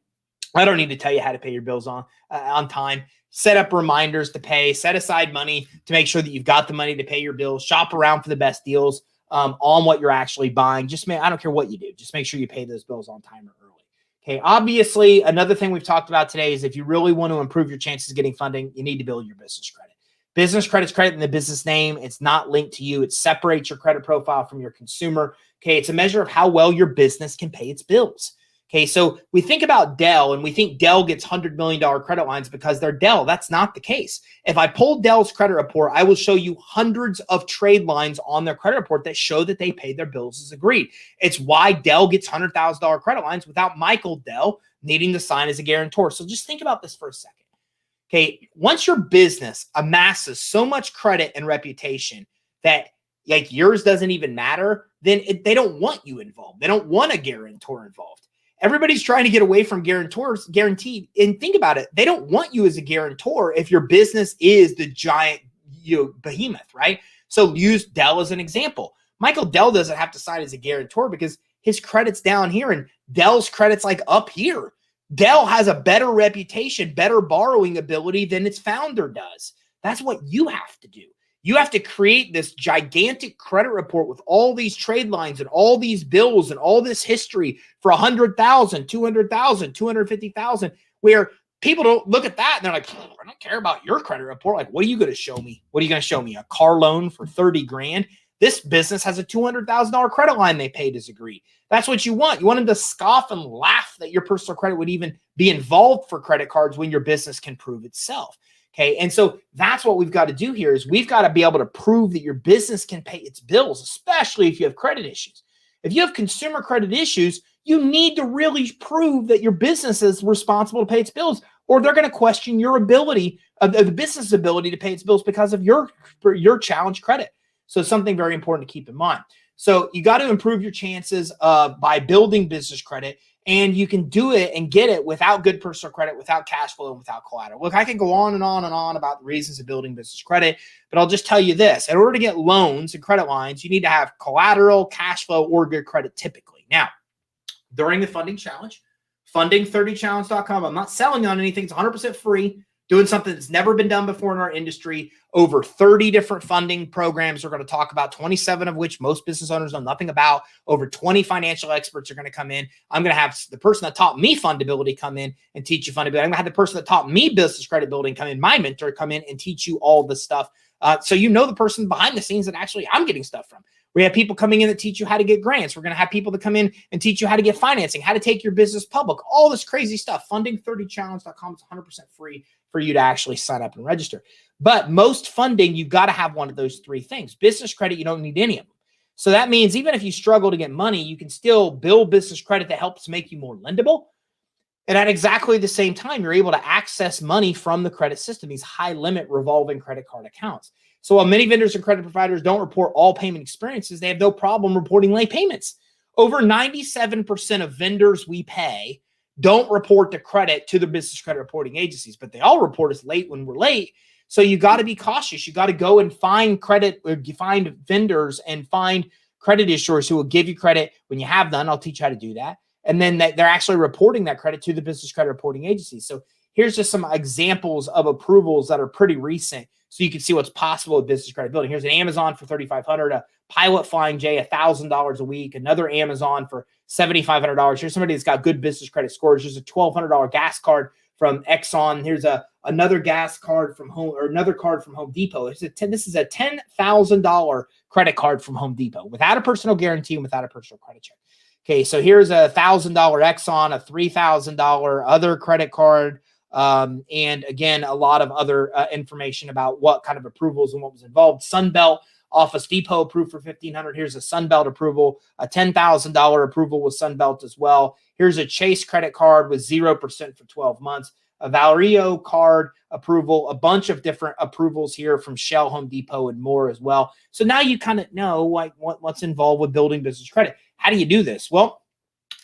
I don't need to tell you how to pay your bills on time. Set up reminders to pay. Set aside money to make sure that you've got the money to pay your bills. Shop around for the best deals on what you're actually buying. I don't care what you do. Just make sure you pay those bills on time or early. Okay. Obviously, another thing we've talked about today is if you really want to improve your chances of getting funding, you need to build your business credit. Business credit's credit in the business name. It's not linked to you. It separates your credit profile from your consumer. Okay. It's a measure of how well your business can pay its bills. Okay, so we think about Dell and we think Dell gets $100 million credit lines because they're Dell. That's not the case. If I pull Dell's credit report, I will show you hundreds of trade lines on their credit report that show that they paid their bills as agreed. It's why Dell gets $100,000 credit lines without Michael Dell needing to sign as a guarantor. So just think about this for a second. Okay, once your business amasses so much credit and reputation that like yours doesn't even matter, then they don't want you involved. They don't want a guarantor involved. Everybody's trying to get away from guaranteed. And think about it. They don't want you as a guarantor if your business is the giant behemoth, right? So use Dell as an example. Michael Dell doesn't have to sign as a guarantor because his credit's down here and Dell's credit's like up here. Dell has a better reputation, better borrowing ability than its founder does. That's what you have to do. You have to create this gigantic credit report with all these trade lines and all these bills and all this history for 100,000, 200,000, 250,000, where people don't look at that and they're like, I don't care about your credit report. Like, what are you going to show me? What are you going to show me? A car loan for 30 grand? This business has a $200,000 credit line they paid as agreed. That's what you want. You want them to scoff and laugh that your personal credit would even be involved for credit cards when your business can prove itself. Okay, and so that's what we've got to do here is we've got to be able to prove that your business can pay its bills, especially if you have credit issues. If you have consumer credit issues, You need to really prove that your business is responsible to pay its bills, or they're going to question your ability, the business ability to pay its bills because of your challenge credit. So something very important to keep in mind. So you got to improve your chances by building business credit, and you can do it and get it without good personal credit, without cash flow, and without collateral. Look, I can go on and on and on about the reasons of building business credit, but I'll just tell you this. In order to get loans and credit lines, you need to have collateral, cash flow, or good credit typically. Now, during the funding challenge, funding30challenge.com, I'm not selling on anything. It's 100% free. Doing something that's never been done before in our industry. Over 30 different funding programs we're going to talk about, 27 of which most business owners know nothing about. Over 20 financial experts are going to come in. I'm going to have the person that taught me fundability come in and teach you fundability. I'm going to have the person that taught me business credit building come in, my mentor come in and teach you all this stuff. So you know the person behind the scenes that actually I'm getting stuff from. We have people coming in that teach you how to get grants. We're going to have people that come in and teach you how to get financing, how to take your business public, all this crazy stuff. Funding30challenge.com is 100% free for you to actually sign up and register. But most funding, you've got to have one of those three things. Business credit, you don't need any of them. So that means even if you struggle to get money, you can still build business credit that helps make you more lendable. And at exactly the same time, you're able to access money from the credit system, these high limit revolving credit card accounts. So while many vendors and credit providers don't report all payment experiences, they have no problem reporting late payments. Over 97% of vendors we pay don't report the credit to the business credit reporting agencies, but they all report us late when we're late. So you got to be cautious. You got to go and find credit, or find vendors and find credit issuers who will give you credit when you have none. I'll teach you how to do that. And then they're actually reporting that credit to the business credit reporting agency. So here's just some examples of approvals that are pretty recent, so you can see what's possible with business credit building. Here's an Amazon for $3,500, a Pilot Flying J, $1,000 a week, another Amazon for $7,500. Here's somebody that's got good business credit scores. There's a $1,200 gas card from Exxon. Here's another gas card from another card from Home Depot. This is a $10,000 credit card from Home Depot without a personal guarantee and without a personal credit check. Okay, so here's a $1,000 Exxon, a $3,000 other credit card. And again, a lot of other information about what kind of approvals and what was involved. Sunbelt Office Depot approved for $1,500. Here's a Sunbelt approval, a $10,000 approval with Sunbelt as well. Here's a Chase credit card with 0% for 12 months, a Valerio card approval, a bunch of different approvals here from Shell, Home Depot, and more as well. So now you kind of know what's involved with building business credit. How do you do this? Well,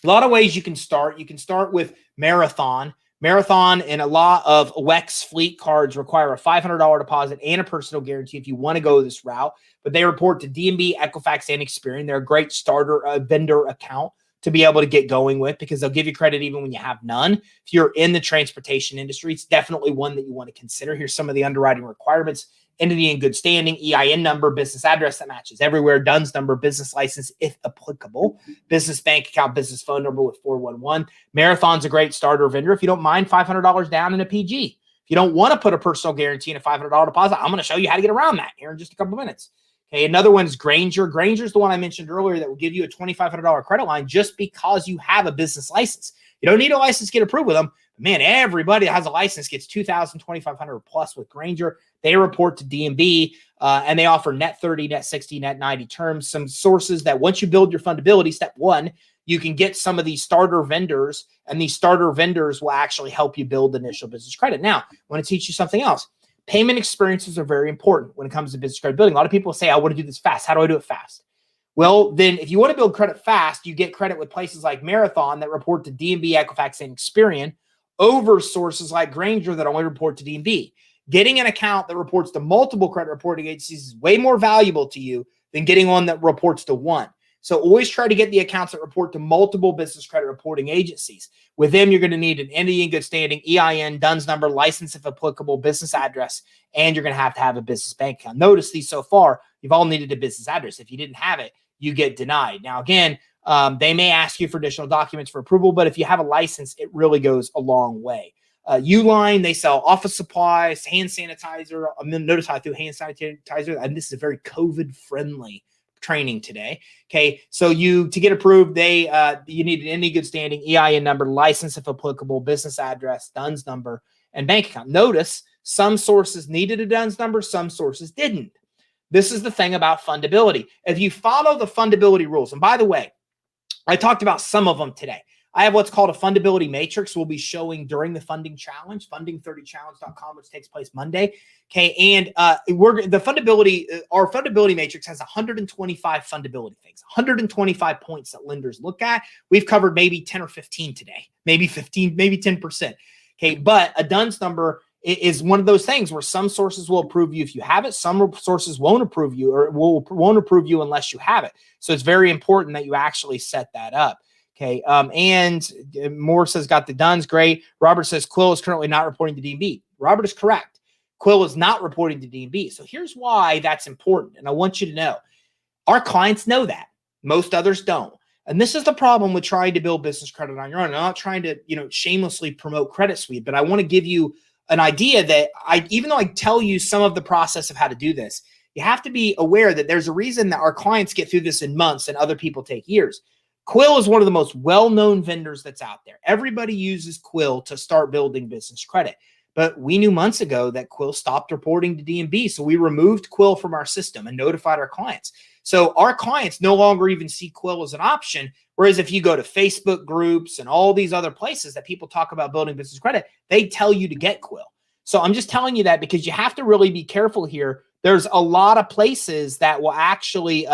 a lot of ways you can start. You can start with Marathon. Marathon and a lot of WEX fleet cards require a $500 deposit and a personal guarantee if you want to go this route. But they report to D&B, Equifax, and Experian. They're a great starter vendor account to be able to get going with, because they'll give you credit even when you have none. If you're in the transportation industry, it's definitely one that you want to consider. Here's some of the underwriting requirements: entity in good standing, EIN number, business address that matches everywhere, DUNS number, business license if applicable, business bank account, business phone number with 411. Marathon's a great starter vendor. If you don't mind, $500 down in a PG. If you don't want to put a personal guarantee and a $500 deposit, I'm going to show you how to get around that here in just a couple of minutes. Okay, another one is Granger. Granger's the one I mentioned earlier that will give you a $2,500 credit line just because you have a business license. You don't need a license to get approved with them. But man, everybody that has a license gets $2,000, $2,500 plus with Granger. They report to D&B, and they offer net 30, net 60, net 90 terms. Some sources that once you build your fundability, step one, you can get some of these starter vendors, and these starter vendors will actually help you build initial business credit. Now, I want to teach you something else. Payment experiences are very important when it comes to business credit building. A lot of people say, I want to do this fast. How do I do it fast? Well, then if you want to build credit fast, you get credit with places like Marathon that report to D&B, Equifax, and Experian over sources like Granger that only report to D&B. Getting an account that reports to multiple credit reporting agencies is way more valuable to you than getting one that reports to one. So always try to get the accounts that report to multiple business credit reporting agencies. With them, you're going to need an entity in good standing, EIN, DUNS number, license if applicable, business address, and you're going to have a business bank account. Notice these so far, you've all needed a business address. If you didn't have it, you get denied. Now, again, they may ask you for additional documents for approval, but if you have a license, it really goes a long way. Uline, they sell office supplies, hand sanitizer. I'm going to notice how I threw hand sanitizer, and this is a very COVID-friendly training today. Okay, so to get approved, you need an entity good standing, EIN number, license if applicable, business address, DUNS number, and bank account. Notice some sources needed a DUNS number, some sources didn't. This is the thing about fundability. If you follow the fundability rules, and by the way, I talked about some of them today. I have what's called a fundability matrix we'll be showing during the funding challenge, funding30challenge.com, which takes place Monday. Okay. And our fundability matrix has 125 fundability things, 125 points that lenders look at. We've covered maybe 10 or 15 today, maybe 15, maybe 10%. Okay. But a DUNS number is one of those things where some sources will approve you if you have it. Some sources won't approve you or won't approve you unless you have it. So it's very important that you actually set that up. Okay. And Moore says, got the DUNS. Great. Robert says, Quill is currently not reporting to DMB. Robert is correct. Quill is not reporting to DMB. So here's why that's important. And I want you to know, our clients know that. Most others don't. And this is the problem with trying to build business credit on your own. I'm not trying to, shamelessly promote Credit Suite, but I want to give you an idea that even though I tell you some of the process of how to do this, you have to be aware that there's a reason that our clients get through this in months and other people take years. Quill is one of the most well-known vendors that's out there. Everybody uses Quill to start building business credit. But we knew months ago that Quill stopped reporting to DMB. So we removed Quill from our system and notified our clients. So our clients no longer even see Quill as an option. Whereas if you go to Facebook groups and all these other places that people talk about building business credit, they tell you to get Quill. So I'm just telling you that because you have to really be careful here. There's a lot of places that will actually,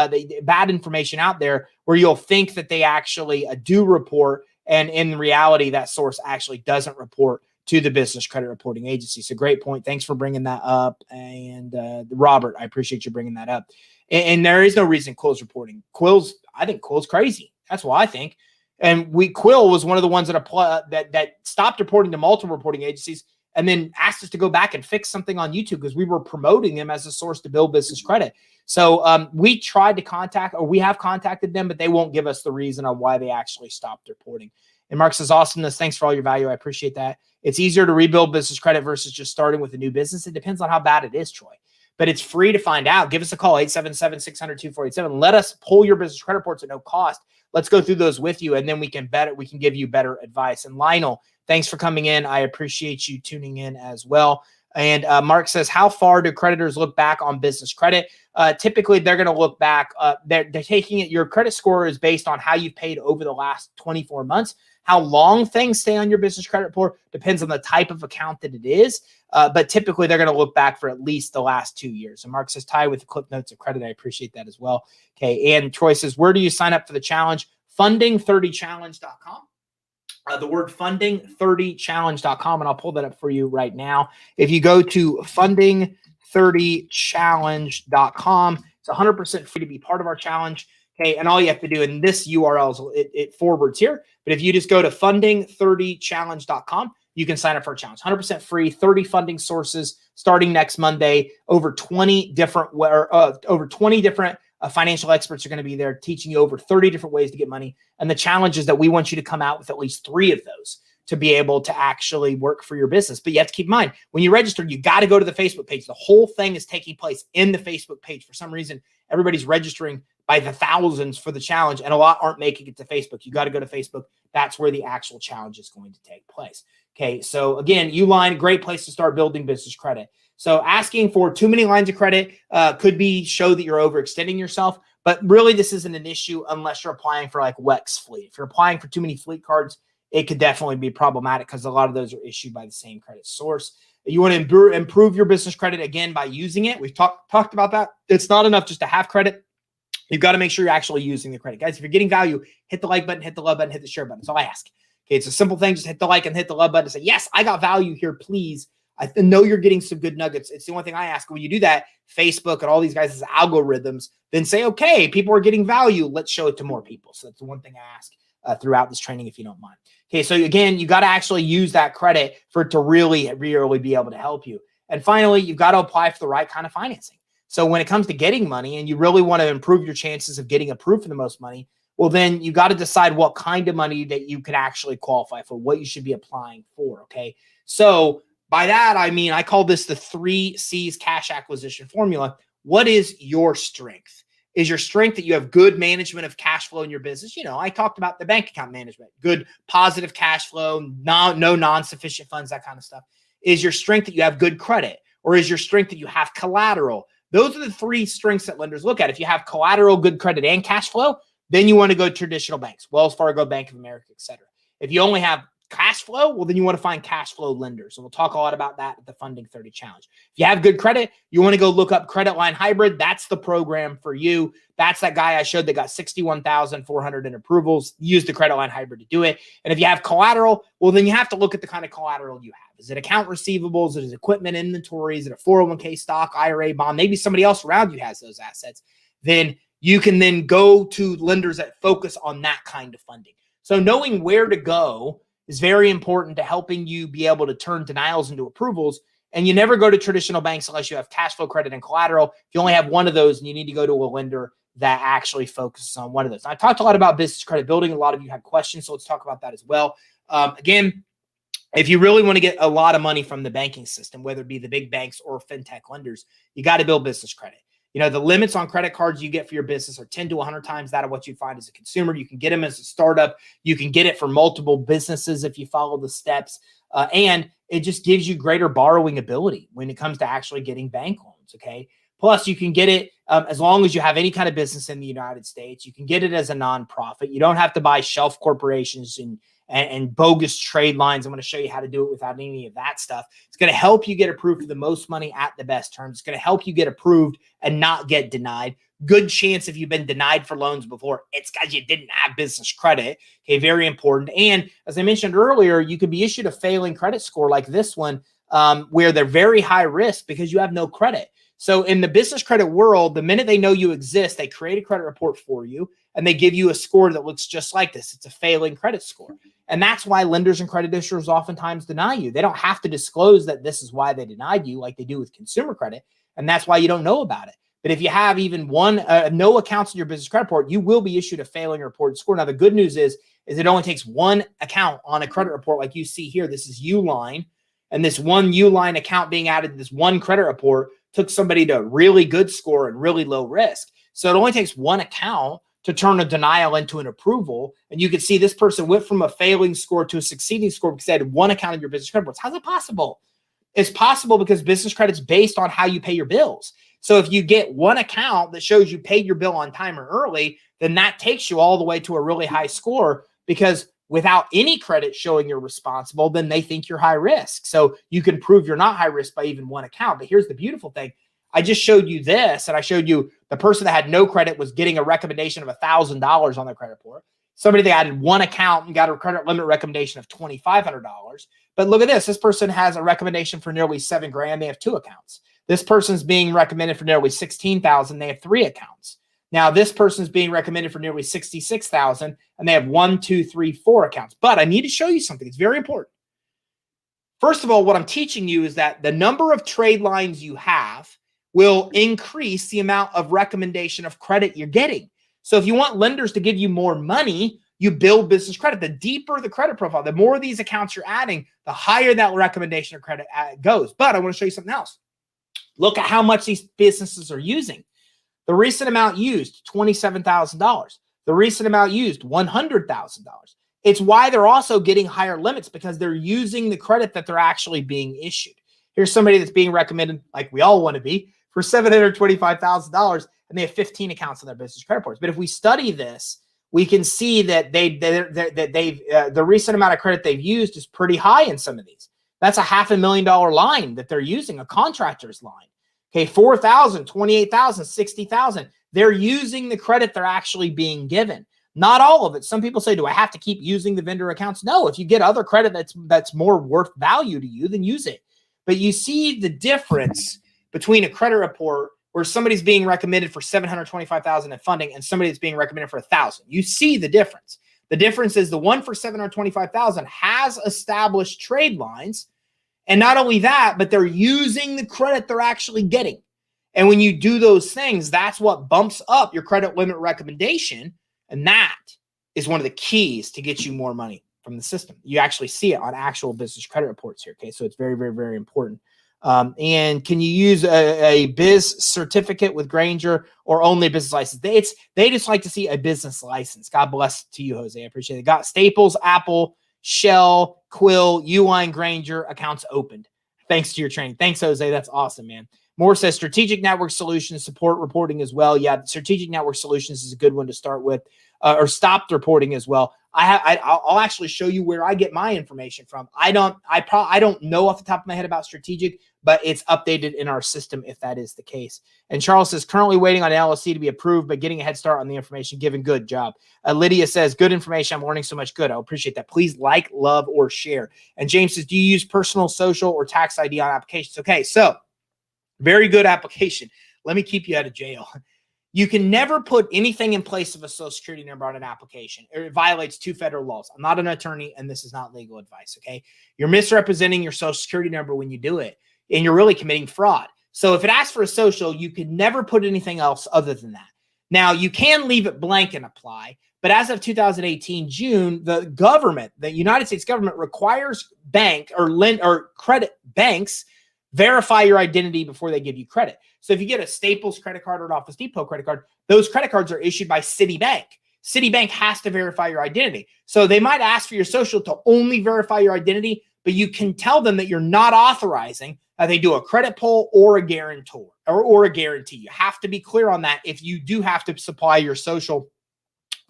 bad information out there where you'll think that they actually do report. And in reality, that source actually doesn't report to the Business Credit Reporting Agency. So great point. Thanks for bringing that up. And Robert, I appreciate you bringing that up. And there is no reason Quill's reporting. I think Quill's crazy. That's what I think. And Quill was one of the ones that stopped reporting to multiple reporting agencies and then asked us to go back and fix something on YouTube because we were promoting them as a source to build business credit. So we tried to we have contacted them, but they won't give us the reason on why they actually stopped reporting. And Mark says, awesomeness. Thanks for all your value. I appreciate that. It's easier to rebuild business credit versus just starting with a new business. It depends on how bad it is, Troy. But it's free to find out. Give us a call, 877-600-2487. Let us pull your business credit reports at no cost. Let's go through those with you, and then we can give you better advice. And Lionel, thanks for coming in. I appreciate you tuning in as well. And Mark says, how far do creditors look back on business credit? Typically, they're going to look back. They're taking it. Your credit score is based on how you've paid over the last 24 months. How long things stay on your business credit report depends on the type of account that it is. But typically, they're going to look back for at least the last 2 years. And Mark says, tie with the clip notes of credit. I appreciate that as well. Okay. And Troy says, where do you sign up for the challenge? Funding30challenge.com. The word funding30challenge.com, and I'll pull that up for you right now. If you go to funding30challenge.com, it's 100% free to be part of our challenge. Okay, and all you have to do, and this URL it forwards here, but if you just go to funding30challenge.com, you can sign up for a challenge. 100% free, 30 funding sources starting next Monday. Over 20 different financial experts are going to be there teaching you over 30 different ways to get money. And the challenge is that we want you to come out with at least 3 of those to be able to actually work for your business. But you have to keep in mind, when you register, you got to go to the Facebook page. The whole thing is taking place in the Facebook page. For some reason, everybody's registering by the thousands for the challenge, and a lot aren't making it to Facebook. You got to go to Facebook. That's where the actual challenge is going to take place. Okay, so again, Uline, great place to start building business credit. So asking for too many lines of credit could show that you're overextending yourself, but really this isn't an issue unless you're applying for like WEX fleet. If you're applying for too many fleet cards, it could definitely be problematic because a lot of those are issued by the same credit source. You want to improve your business credit again by using it. We've talked about that. It's not enough just to have credit. You've got to make sure you're actually using the credit. Guys, if you're getting value, hit the like button, hit the love button, hit the share button. That's all I ask. Okay, it's a simple thing. Just hit the like and hit the love button and say, yes, I got value here, please. I know you're getting some good nuggets. It's the only thing I ask. When you do that, Facebook and all these guys' algorithms then say, okay, people are getting value. Let's show it to more people. So that's the one thing I ask throughout this training, if you don't mind. Okay, so again, you got to actually use that credit for it to really, really be able to help you. And finally, you've got to apply for the right kind of financing. So when it comes to getting money and you really want to improve your chances of getting approved for the most money, well, then you got to decide what kind of money that you can actually qualify for, what you should be applying for, okay? So by that, I mean, I call this the 3 C's cash acquisition formula. What is your strength? Is your strength that you have good management of cash flow in your business? You know, I talked about the bank account management, good positive cash flow, no non-sufficient funds, that kind of stuff. Is your strength that you have good credit? Or is your strength that you have collateral? Those are the 3 strengths that lenders look at. If you have collateral, good credit, and cash flow, then you want to go to traditional banks, Wells Fargo, Bank of America, etc. If you only have cash flow, well, then you want to find cash flow lenders. And we'll talk a lot about that at the Funding 30 Challenge. If you have good credit, you want to go look up Credit Line Hybrid. That's the program for you. That's that guy I showed that got 61,400 in approvals. Use the Credit Line Hybrid to do it. And if you have collateral, well, then you have to look at the kind of collateral you have. Is it account receivables? Is it equipment inventory? Is it a 401k stock, IRA bond? Maybe somebody else around you has those assets. Then you can then go to lenders that focus on that kind of funding. So knowing where to go is very important to helping you be able to turn denials into approvals. And you never go to traditional banks unless you have cash flow, credit, and collateral. If you only have one of those, and you need to go to a lender that actually focuses on one of those. I talked a lot about business credit building. A lot of you had questions, so let's talk about that as well. Again, if you really want to get a lot of money from the banking system, whether it be the big banks or fintech lenders, you got to build business credit. You know, the limits on credit cards you get for your business are 10 to 100 times that of what you find as a consumer. You can get them as a startup. You can get it for multiple businesses if you follow the steps. And it just gives you greater borrowing ability when it comes to actually getting bank loans, okay? Plus, you can get it as long as you have any kind of business in the United States. You can get it as a nonprofit. You don't have to buy shelf corporations and bogus trade lines. I'm going to show you how to do it without any of that stuff. It's going to help you get approved for the most money at the best terms. It's going to help you get approved and not get denied. Good chance if you've been denied for loans before, it's because you didn't have business credit. Okay, very important. And as I mentioned earlier, you could be issued a failing credit score like this one, where they're very high risk because you have no credit. So in the business credit world, the minute they know you exist, they create a credit report for you and they give you a score that looks just like this. It's a failing credit score. And that's why lenders and credit issuers oftentimes deny you. They don't have to disclose that this is why they denied you like they do with consumer credit. And that's why you don't know about it. But if you have even no accounts in your business credit report, you will be issued a failing report score. Now, the good news is it only takes one account on a credit report like you see here. This is Uline. And this one Uline account being added to this one credit report took somebody to really good score and really low risk. So it only takes one account to turn a denial into an approval. And you can see this person went from a failing score to a succeeding score because they had one account of your business credit reports. How's it possible? It's possible because business credit's based on how you pay your bills. So if you get one account that shows you paid your bill on time or early, then that takes you all the way to a really high score, because without any credit showing you're responsible, then they think you're high risk. So you can prove you're not high risk by even one account. But here's the beautiful thing. I just showed you this, and I showed you the person that had no credit was getting a recommendation of $1,000 on their credit report. Somebody that added one account and got a credit limit recommendation of $2,500. But look at this. This person has a recommendation for nearly $7,000. They have two accounts. This person's being recommended for nearly $16,000. They have three accounts. Now, this person's being recommended for nearly $66,000, and they have 1, 2, 3, 4 accounts. But I need to show you something. It's very important. First of all, what I'm teaching you is that the number of trade lines you have will increase the amount of recommendation of credit you're getting. So if you want lenders to give you more money, you build business credit. The deeper the credit profile, the more of these accounts you're adding, the higher that recommendation of credit goes. But I want to show you something else. Look at how much these businesses are using. The recent amount used, $27,000. The recent amount used, $100,000. It's why they're also getting higher limits, because they're using the credit that they're actually being issued. Here's somebody that's being recommended, like we all want to be, for $725,000, and they have 15 accounts on their business credit reports. But if we study this, we can see that the recent amount of credit they've used is pretty high in some of these. That's a $500,000 line that they're using, a contractor's line. Okay, 4,000, 28,000, 60,000. They're using the credit they're actually being given. Not all of it. Some people say, do I have to keep using the vendor accounts? No, if you get other credit that's more worth value to you, then use it. But you see the difference between a credit report where somebody's being recommended for $725,000 in funding and somebody that's being recommended for $1,000. You see the difference. The difference is the one for $725,000 has established trade lines. And not only that, but they're using the credit they're actually getting. And when you do those things, that's what bumps up your credit limit recommendation. And that is one of the keys to get you more money from the system. You actually see it on actual business credit reports here. Okay, so it's very, very, very important. And can you use a biz certificate with Granger or only a business license? They just like to see a business license. God bless to you, Jose. I appreciate it. Got Staples, Apple, Shell, Quill, Uline, Granger accounts opened. Thanks to your training. Thanks, Jose. That's awesome, man. Moore says strategic network solutions support reporting as well. Yeah, strategic network solutions is a good one to start with. or stopped reporting as well. I'll actually show you where I get my information from. I don't know off the top of my head about strategic, but it's updated in our system if that is the case. And Charles says, currently waiting on LLC to be approved, but getting a head start on the information given. Good job. Lydia says, good information. I'm learning so much. Good. I appreciate that. Please like, love, or share. And James says, do you use personal, social, or tax ID on applications? Okay, so very good application. Let me keep you out of jail. You can never put anything in place of a social security number on an application, or it violates 2 federal laws. I'm not an attorney, and this is not legal advice, okay? You're misrepresenting your social security number when you do it, and you're really committing fraud. So if it asks for a social, you can never put anything else other than that. Now, you can leave it blank and apply, but as of 2018, June, the government, the United States government, requires bank or credit banks verify your identity before they give you credit. So if you get a Staples credit card or an Office Depot credit card, those credit cards are issued by Citibank. Citibank has to verify your identity. So they might ask for your social to only verify your identity, but you can tell them that you're not authorizing that they do a credit pull or a guarantor or a guarantee. You have to be clear on that if you do have to supply your social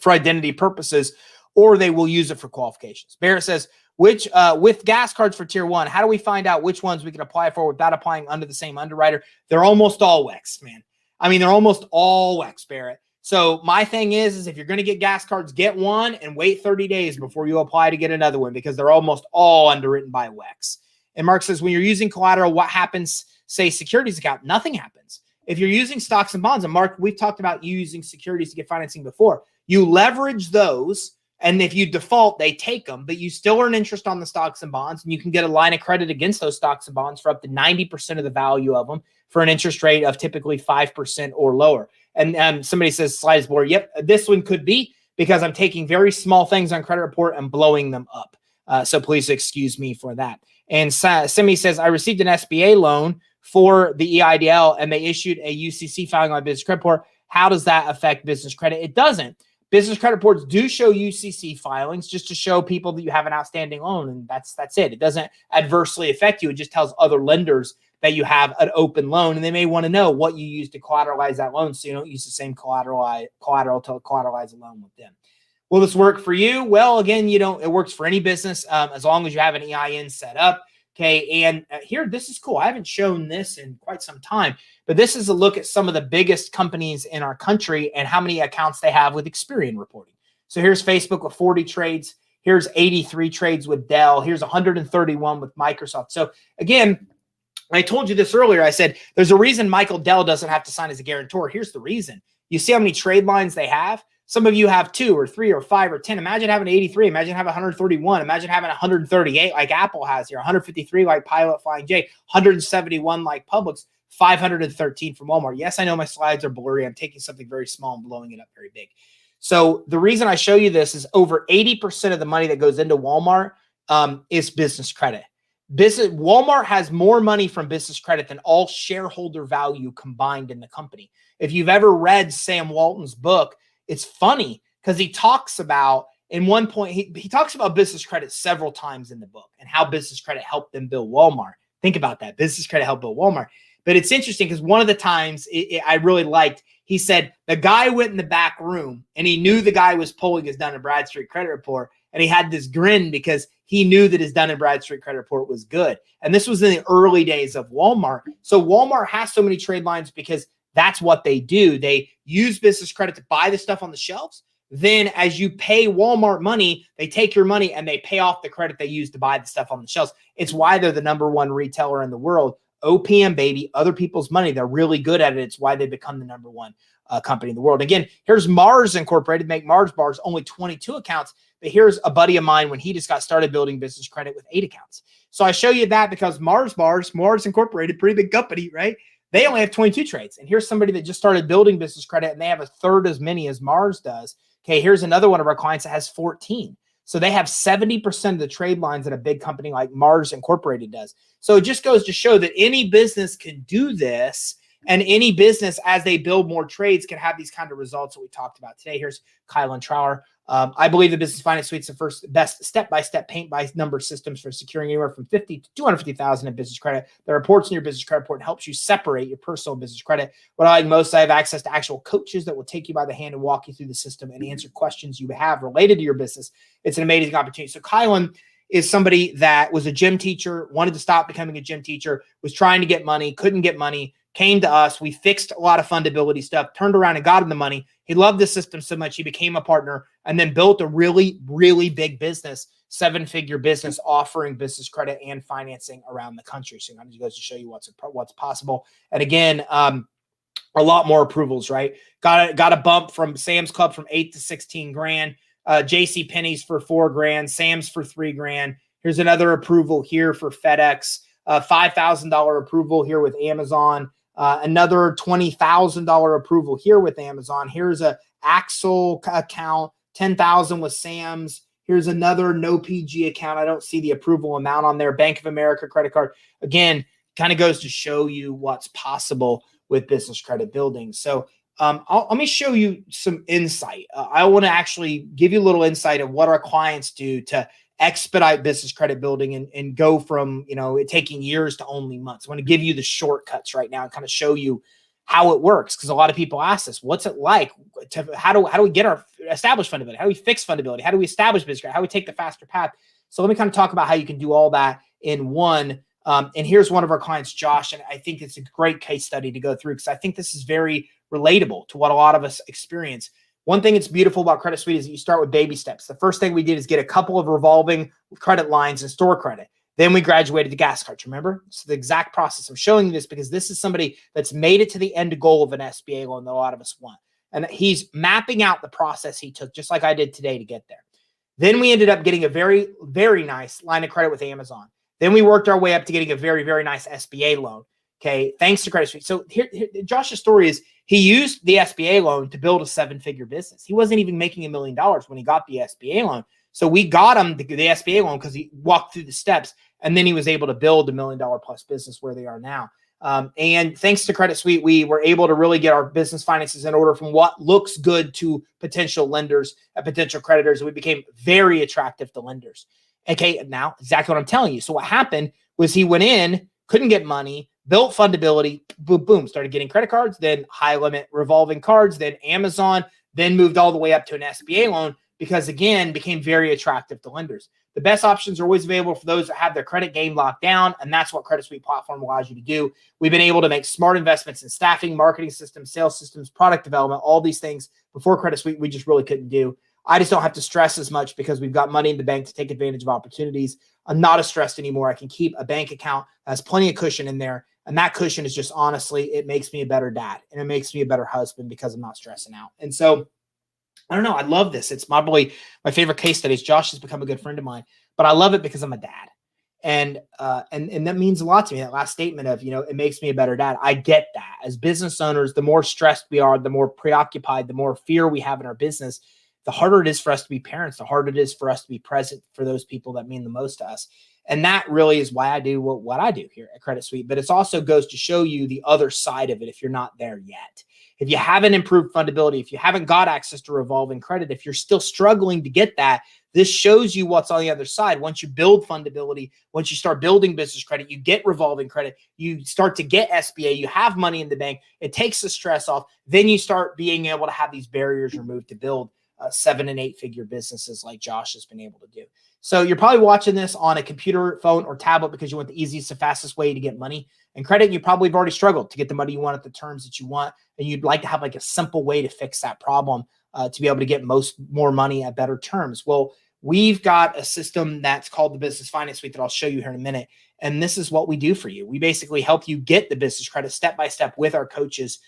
for identity purposes, or they will use it for qualifications. Barrett says, with gas cards for tier 1, how do we find out which ones we can apply for without applying under the same underwriter? They're almost all WEX, man. I mean, they're almost all WEX, Barrett. So my thing is if you're going to get gas cards, get one and wait 30 days before you apply to get another one, because they're almost all underwritten by WEX. And Mark says, when you're using collateral, what happens? Say securities account, nothing happens. If you're using stocks and bonds, and Mark, we've talked about using securities to get financing before. You leverage those, and if you default, they take them, but you still earn interest on the stocks and bonds, and you can get a line of credit against those stocks and bonds for up to 90% of the value of them for an interest rate of typically 5% or lower. And somebody says, slide is bored. Yep, this one could be, because I'm taking very small things on credit report and blowing them up. So please excuse me for that. And Simi says, I received an SBA loan for the EIDL, and they issued a UCC filing on business credit report. How does that affect business credit? It doesn't. Business credit reports do show UCC filings just to show people that you have an outstanding loan, and that's it. It doesn't adversely affect you. It just tells other lenders that you have an open loan, and they may want to know what you use to collateralize that loan, so you don't use the same collateral to collateralize a loan with them. Will this work for you? Well, again, it works for any business as long as you have an EIN set up. Okay, and here, this is cool. I haven't shown this in quite some time, but this is a look at some of the biggest companies in our country and how many accounts they have with Experian reporting. So here's Facebook with 40 trades. Here's 83 trades with Dell. Here's 131 with Microsoft. So again, I told you this earlier. I said, there's a reason Michael Dell doesn't have to sign as a guarantor. Here's the reason. You see how many trade lines they have? Some of you have 2 or 3 or 5 or 10. Imagine having 83. Imagine having 131. Imagine having 138 like Apple has here, 153 like Pilot Flying J, 171 like Publix, 513 from Walmart. Yes, I know my slides are blurry. I'm taking something very small and blowing it up very big. So the reason I show you this is over 80% of the money that goes into Walmart is business credit. Walmart has more money from business credit than all shareholder value combined in the company. If you've ever read Sam Walton's book, it's funny because he talks about, in one point, he talks about business credit several times in the book and how business credit helped them build Walmart. Think about that. Business credit helped build Walmart. But it's interesting because one of the times I really liked, he said the guy went in the back room and he knew the guy was pulling his Dun & Bradstreet credit report. And he had this grin because he knew that his Dun & Bradstreet credit report was good. And this was in the early days of Walmart. So Walmart has so many trade lines because that's what they do. They use business credit to buy the stuff on the shelves. Then as you pay Walmart money, they take your money and they pay off the credit they use to buy the stuff on the shelves. It's why they're the #1 retailer in the world. OPM, baby, other people's money. They're really good at it. It's why they become the #1 company in the world. Again, here's Mars Incorporated, make Mars bars, only 22 accounts. But here's a buddy of mine when he just got started building business credit with 8 accounts. So I show you that because Mars Incorporated, pretty big company, right? They only have 22 trades. And here's somebody that just started building business credit and they have 1/3 as many as Mars does. Okay, here's another one of our clients that has 14. So they have 70% of the trade lines that a big company like Mars Incorporated does. So it just goes to show that any business can do this, and any business, as they build more trades, can have these kind of results that we talked about today. Here's Kylan Trower. I believe the Business Finance Suite is the first best step-by-step paint-by-number systems for securing anywhere from 50 to 250,000 in business credit. The reports in your business credit report helps you separate your personal and business credit. What I like most, I have access to actual coaches that will take you by the hand and walk you through the system and answer questions you have related to your business. It's an amazing opportunity. So Kylan is somebody that was a gym teacher, wanted to stop becoming a gym teacher, was trying to get money, couldn't get money, came to us. We fixed a lot of fundability stuff, turned around and got him the money. He loved the system so much, he became a partner and then built a really, really big business, 7-figure business offering business credit and financing around the country. So it goes to show you what's possible. And again, a lot more approvals, right? Got a bump from Sam's Club from 8 to 16 grand, JC Penney's for 4 grand, Sam's for 3 grand. Here's another approval here for FedEx, $5,000 approval here with Amazon. Another $20,000 approval here with Amazon. Here's a Axel account, 10,000 with Sam's. Here's another no PG account. I don't see the approval amount on there. Bank of America credit card. Again, kind of goes to show you what's possible with business credit building. So let me show you some insight. I want to actually give you a little insight of what our clients do to expedite business credit building and go from, it taking years to only months. I want to give you the shortcuts right now and kind of show you how it works. Because a lot of people ask us, what's it like? How do we get our established fundability? How do we fix fundability? How do we establish business credit? How do we take the faster path? So let me kind of talk about how you can do all that in one. And here's one of our clients, Josh, and I think it's a great case study to go through because I think this is very relatable to what a lot of us experience. One thing that's beautiful about Credit Suite is that you start with baby steps. The first thing we did is get a couple of revolving credit lines and store credit. Then we graduated to gas cards, remember? So the exact process. I'm showing you this because this is somebody that's made it to the end goal of an SBA loan that a lot of us want. And he's mapping out the process he took, just like I did today to get there. Then we ended up getting a very, very nice line of credit with Amazon. Then we worked our way up to getting a very, very nice SBA loan. Okay, thanks to Credit Suite. So here Josh's story is he used the SBA loan to build a 7-figure business. He wasn't even making $1 million when he got the SBA loan. So we got him the SBA loan because he walked through the steps, and then he was able to build $1 million plus business where they are now. And thanks to Credit Suite, we were able to really get our business finances in order from what looks good to potential lenders and potential creditors. And we became very attractive to lenders. Okay, now exactly what I'm telling you. So what happened was he went in, couldn't get money, built fundability, boom, boom, started getting credit cards, then high limit revolving cards, then Amazon, then moved all the way up to an SBA loan because, again, became very attractive to lenders. The best options are always available for those that have their credit game locked down, and that's what Credit Suite platform allows you to do. We've been able to make smart investments in staffing, marketing systems, sales systems, product development, all these things before Credit Suite we just really couldn't do. I just don't have to stress as much because we've got money in the bank to take advantage of opportunities. I'm not as stressed anymore. I can keep a bank account that has plenty of cushion in there. And that cushion is just, honestly, it makes me a better dad and it makes me a better husband because I'm not stressing out. And so, I don't know. I love this. It's probably my favorite case studies. Josh has become a good friend of mine, but I love it because I'm a dad. And that means a lot to me. That last statement of, it makes me a better dad. I get that. As business owners, the more stressed we are, the more preoccupied, the more fear we have in our business, the harder it is for us to be parents, the harder it is for us to be present for those people that mean the most to us. And that really is why I do what I do here at Credit Suite. But it also goes to show you the other side of it if you're not there yet. If you haven't improved fundability, if you haven't got access to revolving credit, if you're still struggling to get that, this shows you what's on the other side. Once you build fundability, once you start building business credit, you get revolving credit, you start to get SBA, you have money in the bank, it takes the stress off. Then you start being able to have these barriers removed to build 7- and 8-figure businesses like Josh has been able to do. So you're probably watching this on a computer, phone, or tablet because you want the easiest and fastest way to get money and credit. And you probably have already struggled to get the money you want at the terms that you want. And you'd like to have like a simple way to fix that problem to be able to get more money at better terms. Well, we've got a system that's called the Business Finance Suite that I'll show you here in a minute. And this is what we do for you. We basically help you get the business credit step by step with our coaches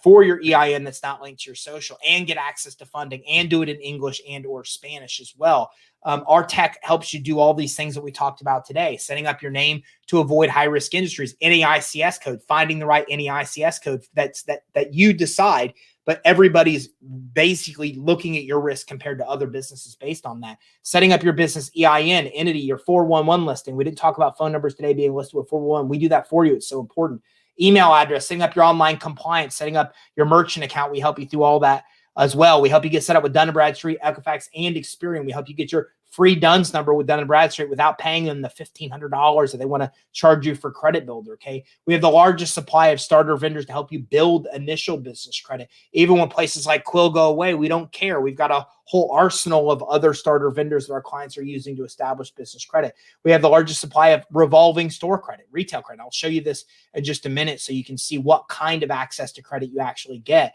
for your EIN that's not linked to your social, and get access to funding and do it in English and or Spanish as well. Our tech helps you do all these things that we talked about today, setting up your name to avoid high-risk industries, NAICS code, finding the right NAICS code that you decide, but everybody's basically looking at your risk compared to other businesses based on that. Setting up your business EIN, entity, your 411 listing. We didn't talk about phone numbers today being listed with 411. We do that for you. It's so important. Email address, setting up your online compliance, setting up your merchant account. We help you through all that. as well. We help you get set up with Dun & Bradstreet, Equifax, and Experian. We help you get your free DUNS number with Dun & Bradstreet without paying them the $1,500 that they want to charge you for Credit Builder, okay? We have the largest supply of starter vendors to help you build initial business credit. Even when places like Quill go away, we don't care. We've got a whole arsenal of other starter vendors that our clients are using to establish business credit. We have the largest supply of revolving store credit, retail credit. I'll show you this in just a minute so you can see what kind of access to credit you actually get.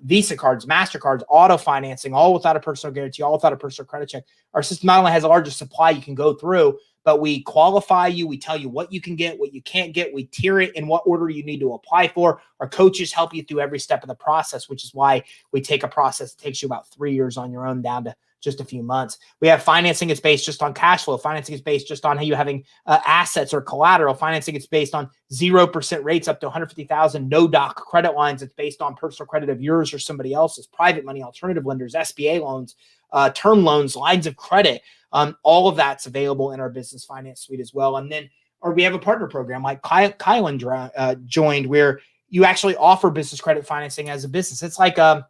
Visa cards, MasterCards, auto financing, all without a personal guarantee, all without a personal credit check. Our system not only has the largest supply you can go through, but we qualify you. We tell you what you can get, what you can't get. We tier it in what order you need to apply for. Our coaches help you through every step of the process, which is why we take a process that takes you about 3 years on your own down to just a few months. We have financing. It's based just on cash flow. Financing is based just on how you having assets or collateral. Financing, it's based on 0% rates up to 150,000. No doc credit lines. It's based on personal credit of yours or somebody else's. Private money, alternative lenders, SBA loans, term loans, lines of credit. All of that's available in our business finance suite as well. And then, or we have a partner program like Kylan joined, where you actually offer business credit financing as a business. It's like a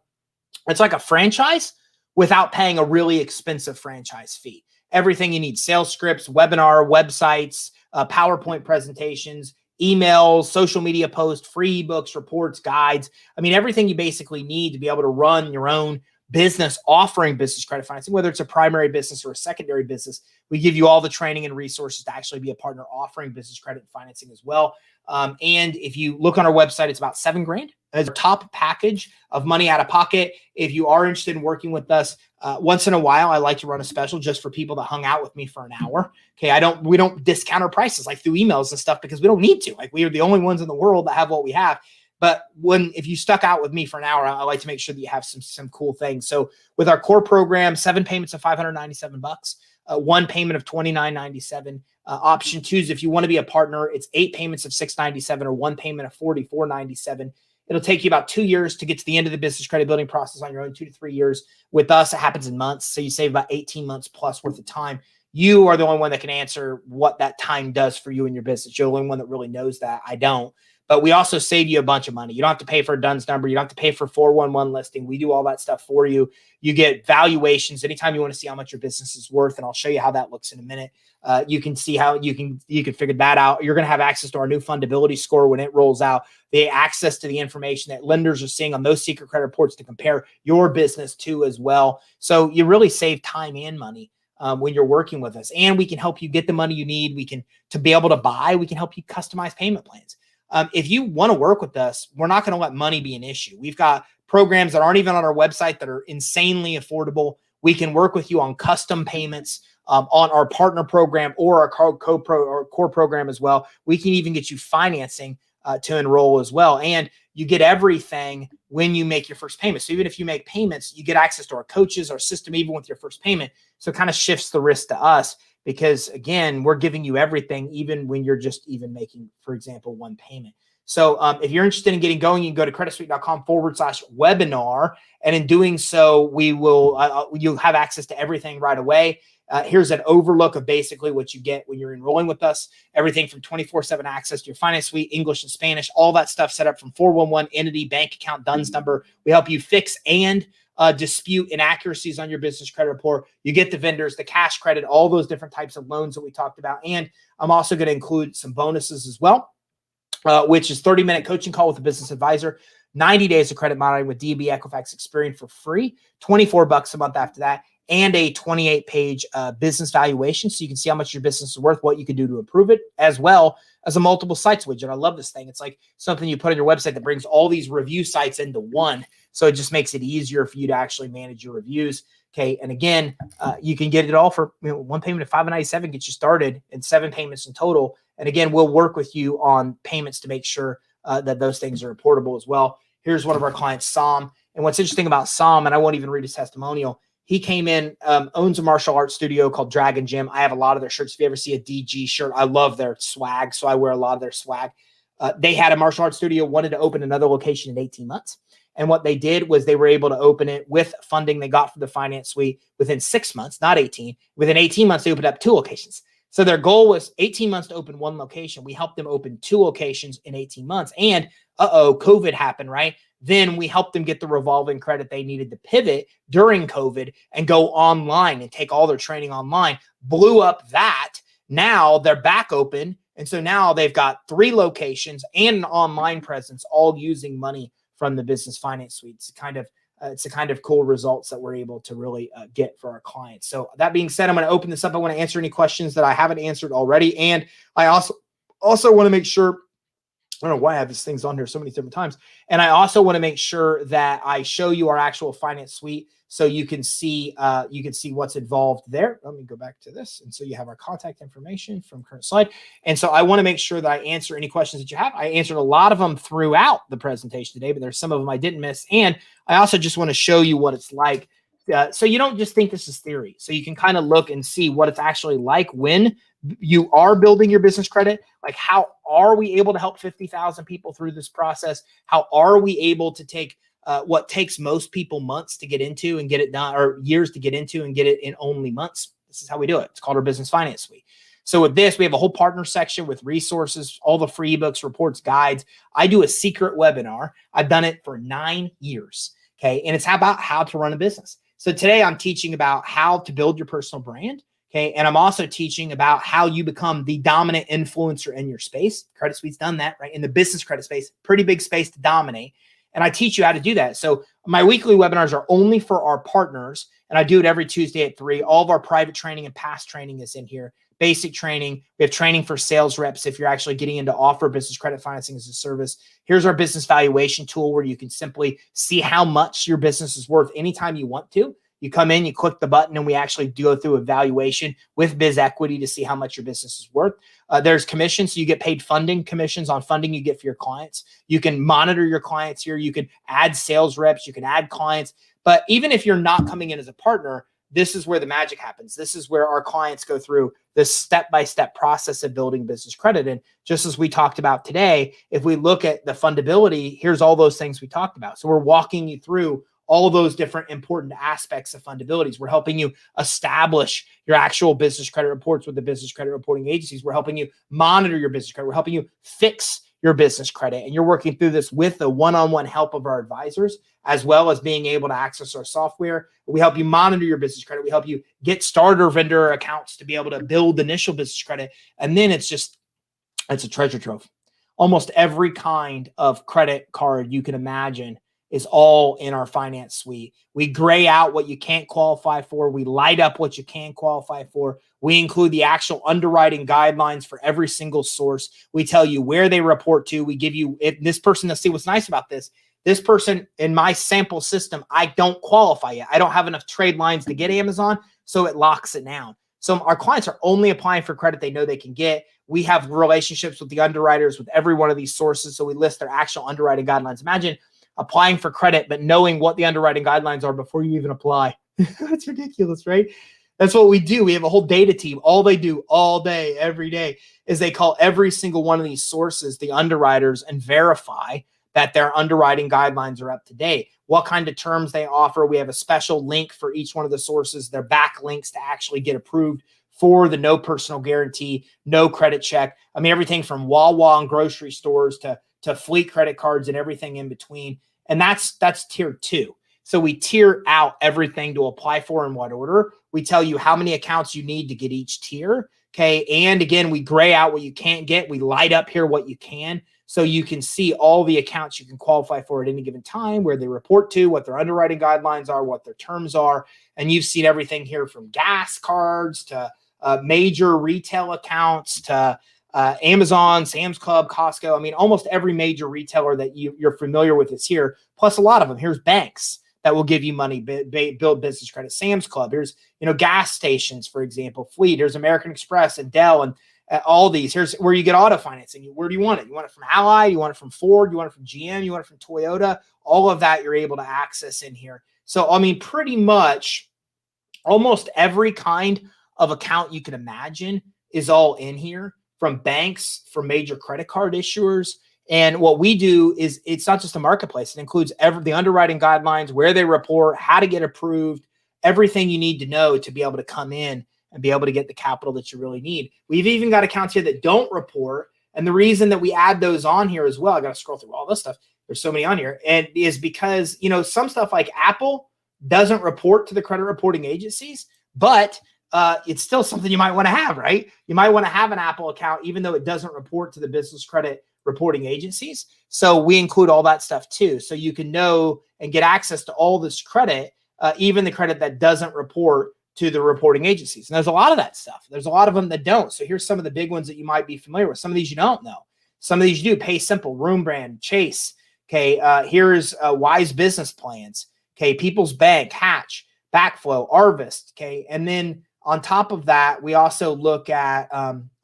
franchise without paying a really expensive franchise fee. Everything you need: sales scripts, webinar, websites, PowerPoint presentations, emails, social media posts, free ebooks, reports, guides. I mean, everything you basically need to be able to run your own business offering business credit financing, whether it's a primary business or a secondary business. We give you all the training and resources to actually be a partner offering business credit financing as well. And if you look on our website, it's about $7,000 as a top package of money out of pocket. If you are interested in working with us, once in a while, I like to run a special just for people that hung out with me for an hour. Okay. We don't discount our prices like through emails and stuff, because we don't need to. Like, we are the only ones in the world that have what we have. But if you stuck out with me for an hour, I like to make sure that you have some cool things. So with our core program, 7 payments of $597, 1 payment of $29.97. Option 2 is if you want to be a partner, it's 8 payments of $697 or 1 payment of $44.97. It'll take you about 2 years to get to the end of the business credit building process on your own, 2 to 3 years. With us, it happens in months. So you save about 18 months plus worth of time. You are the only one that can answer what that time does for you and your business. You're the only one that really knows that. I don't. But we also save you a bunch of money. You don't have to pay for a DUNS number. You don't have to pay for 411 listing. We do all that stuff for you. You get valuations anytime you want to see how much your business is worth, and I'll show you how that looks in a minute. You can see how you can figure that out. You're going to have access to our new fundability score when it rolls out. They access to the information that lenders are seeing on those secret credit reports to compare your business to as well. So you really save time and money when you're working with us, and we can help you get the money you need. To be able to buy, we can help you customize payment plans. If you want to work with us, we're not going to let money be an issue. We've got programs that aren't even on our website that are insanely affordable. We can work with you on custom payments on our partner program or our core program as well. We can even get you financing to enroll as well. And you get everything when you make your first payment. So even if you make payments, you get access to our coaches, our system, even with your first payment. So it kind of shifts the risk to us, because again, we're giving you everything, even when you're just even making, for example, 1 payment. So if you're interested in getting going, you can go to creditsuite.com/webinar. And in doing so, we will, you'll have access to everything right away. Here's an overlook of basically what you get when you're enrolling with us. Everything from 24/7 access to your finance suite, English and Spanish, all that stuff set up from 411, entity, bank account, DUNS number. We help you fix and dispute inaccuracies on your business credit report. You get the vendors, the cash credit, all those different types of loans that we talked about. And I'm also going to include some bonuses as well, which is 30-minute coaching call with a business advisor, 90 days of credit monitoring with DB Equifax Experian for free, $24 a month after that, and a 28-page business valuation so you can see how much your business is worth, what you can do to improve it, as well as a multiple sites widget. I love this thing. It's like something you put on your website that brings all these review sites into one. So it just makes it easier for you to actually manage your reviews. Okay. And again, you can get it all for 1 payment of $597 gets you started, and 7 payments in total. And again, we'll work with you on payments to make sure that those things are reportable as well. Here's one of our clients, Sam. And what's interesting about Sam, and I won't even read his testimonial, he came in, owns a martial arts studio called Dragon Gym. I have a lot of their shirts. If you ever see a DG shirt, I love their swag. So I wear a lot of their swag. They had a martial arts studio, wanted to open another location in 18 months. And what they did was they were able to open it with funding they got from the finance suite within 6 months, not 18. Within 18 months, they opened up 2 locations. So their goal was 18 months to open 1 location. We helped them open 2 locations in 18 months. And COVID happened, right? Then we helped them get the revolving credit they needed to pivot during COVID and go online and take all their training online, blew up that. Now they're back open. And so now they've got 3 locations and an online presence, all using money from the Business Finance Suite. It's the kind of cool results that we're able to really get for our clients. So that being said, I'm going to open this up. I want to answer any questions that I haven't answered already. And I also want to make sure, I don't know why I have these things on here so many different times. And I also want to make sure that I show you our actual finance suite so you can see what's involved there. Let me go back to this. And so you have our contact information from current slide. And so I want to make sure that I answer any questions that you have. I answered a lot of them throughout the presentation today, but there's some of them I didn't miss. And I also just want to show you what it's like. So you don't just think this is theory. So you can kind of look and see what it's actually like when you are building your business credit. Like, how are we able to help 50,000 people through this process? How are we able to take what takes most people months to get into and get it done, or years to get into and get it in only months? This is how we do it. It's called our Business Finance Suite. So with this, we have a whole partner section with resources, all the free ebooks, reports, guides. I do a secret webinar. I've done it for 9 years. Okay. And it's about how to run a business. So today I'm teaching about how to build your personal brand. Okay. And I'm also teaching about how you become the dominant influencer in your space. Credit Suite's done that, right? In the business credit space, pretty big space to dominate. And I teach you how to do that. So my weekly webinars are only for our partners, and I do it every Tuesday at 3. All of our private training and past training is in here. Basic training. We have training for sales reps if you're actually getting into offer business credit financing as a service. Here's our business valuation tool where you can simply see how much your business is worth anytime you want to. You come in, you click the button, and we actually do go through evaluation with Biz Equity to see how much your business is worth. There's commissions, so you get paid funding commissions on funding you get for your clients. You can monitor your clients here. You can add sales reps. You can add clients. But even if you're not coming in as a partner, this is where the magic happens. This is where our clients go through this step-by-step process of building business credit. And just as we talked about today, if we look at the fundability, here's all those things we talked about. So we're walking you through all those different important aspects of fundabilities. We're helping you establish your actual business credit reports with the business credit reporting agencies. We're helping you monitor your business credit. We're helping you fix your business credit. And you're working through this with the one-on-one help of our advisors, as well as being able to access our software. We help you monitor your business credit. We help you get starter vendor accounts to be able to build initial business credit. And then it's a treasure trove. Almost every kind of credit card you can imagine is all in our finance suite. We gray out what you can't qualify for. We light up what you can qualify for. We include the actual underwriting guidelines for every single source. We tell you where they report to. We give you, if this person, let's see what's nice about this. This person in my sample system, I don't qualify yet. I don't have enough trade lines to get Amazon, so it locks it down. So our clients are only applying for credit they know they can get. We have relationships with the underwriters with every one of these sources, so we list their actual underwriting guidelines. Imagine applying for credit, but knowing what the underwriting guidelines are before you even apply. That's ridiculous, right? That's what we do. We have a whole data team. All they do all day, every day, is they call every single one of these sources the underwriters and verify that their underwriting guidelines are up to date. What kind of terms they offer. We have a special link for each one of the sources. They're backlinks to actually get approved for the no personal guarantee, no credit check. I mean, everything from Wawa and grocery stores to fleet credit cards and everything in between. And that's tier 2. So we tier out everything to apply for in what order. We tell you how many accounts you need to get each tier. Okay. And again, we gray out what you can't get. We light up here what you can. So you can see all the accounts you can qualify for at any given time, where they report to, what their underwriting guidelines are, what their terms are. And you've seen everything here from gas cards to major retail accounts to Amazon, Sam's Club, Costco. I mean, almost every major retailer that you're familiar with is here, plus a lot of them. Here's banks that will give you money, build business credit. Sam's Club. Here's, gas stations, for example, Fleet. Here's American Express and Dell and all these. Here's where you get auto financing. Where do you want it? You want it from Ally? You want it from Ford? You want it from GM? You want it from Toyota? All of that you're able to access in here. So, I mean, pretty much almost every kind of account you can imagine is all in here, from banks, from major credit card issuers. And what we do is, it's not just a marketplace. It includes the underwriting guidelines, where they report, how to get approved, everything you need to know to be able to come in and be able to get the capital that you really need. We've even got accounts here that don't report. And the reason that we add those on here as well, I got to scroll through all this stuff, there's so many on here, and is because, some stuff like Apple doesn't report to the credit reporting agencies, but it's still something you might want to have, right? You might want to have an Apple account, even though it doesn't report to the business credit reporting agencies. So we include all that stuff too. So you can know and get access to all this credit, even the credit that doesn't report to the reporting agencies. And there's a lot of that stuff. There's a lot of them that don't. So here's some of the big ones that you might be familiar with. Some of these you don't know. Some of these you do. Pay Simple, Room Brand, Chase. Okay, here's Wise Business Plans. Okay, People's Bank, Hatch, Backflow, Arvest. Okay, and then on top of that, we also look at,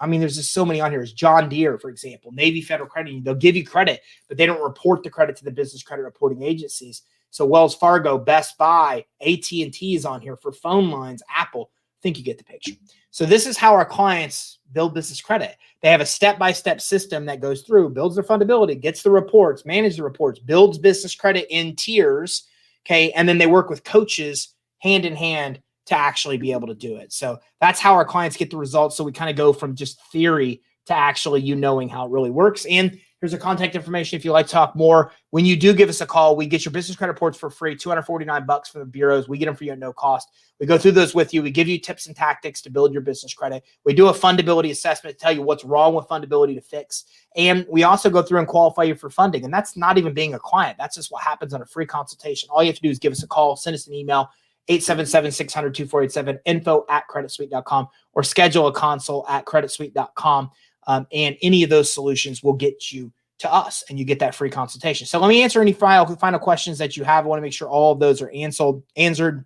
there's just so many on here. There's John Deere, for example, Navy Federal Credit Union. They'll give you credit, but they don't report the credit to the business credit reporting agencies. So Wells Fargo, Best Buy, AT&T is on here for phone lines, Apple. I think you get the picture. So this is how our clients build business credit. They have a step-by-step system that goes through, builds their fundability, gets the reports, manages the reports, builds business credit in tiers, okay, and then they work with coaches hand in hand to actually be able to do it. So that's how our clients get the results. So we kind of go from just theory to actually knowing how it really works. And here's our contact information if you'd like to talk more. When you do give us a call, we get your business credit reports for free, $249 from the bureaus. We get them for you at no cost. We go through those with you. We give you tips and tactics to build your business credit. We do a fundability assessment to tell you what's wrong with fundability to fix. And we also go through and qualify you for funding. And that's not even being a client. That's just what happens on a free consultation. All you have to do is give us a call, send us an email, 877-600-2487, info@creditsuite.com, or schedule a consult at creditsuite.com. And any of those solutions will get you to us, and you get that free consultation. So let me answer any final questions that you have. I want to make sure all of those are answered.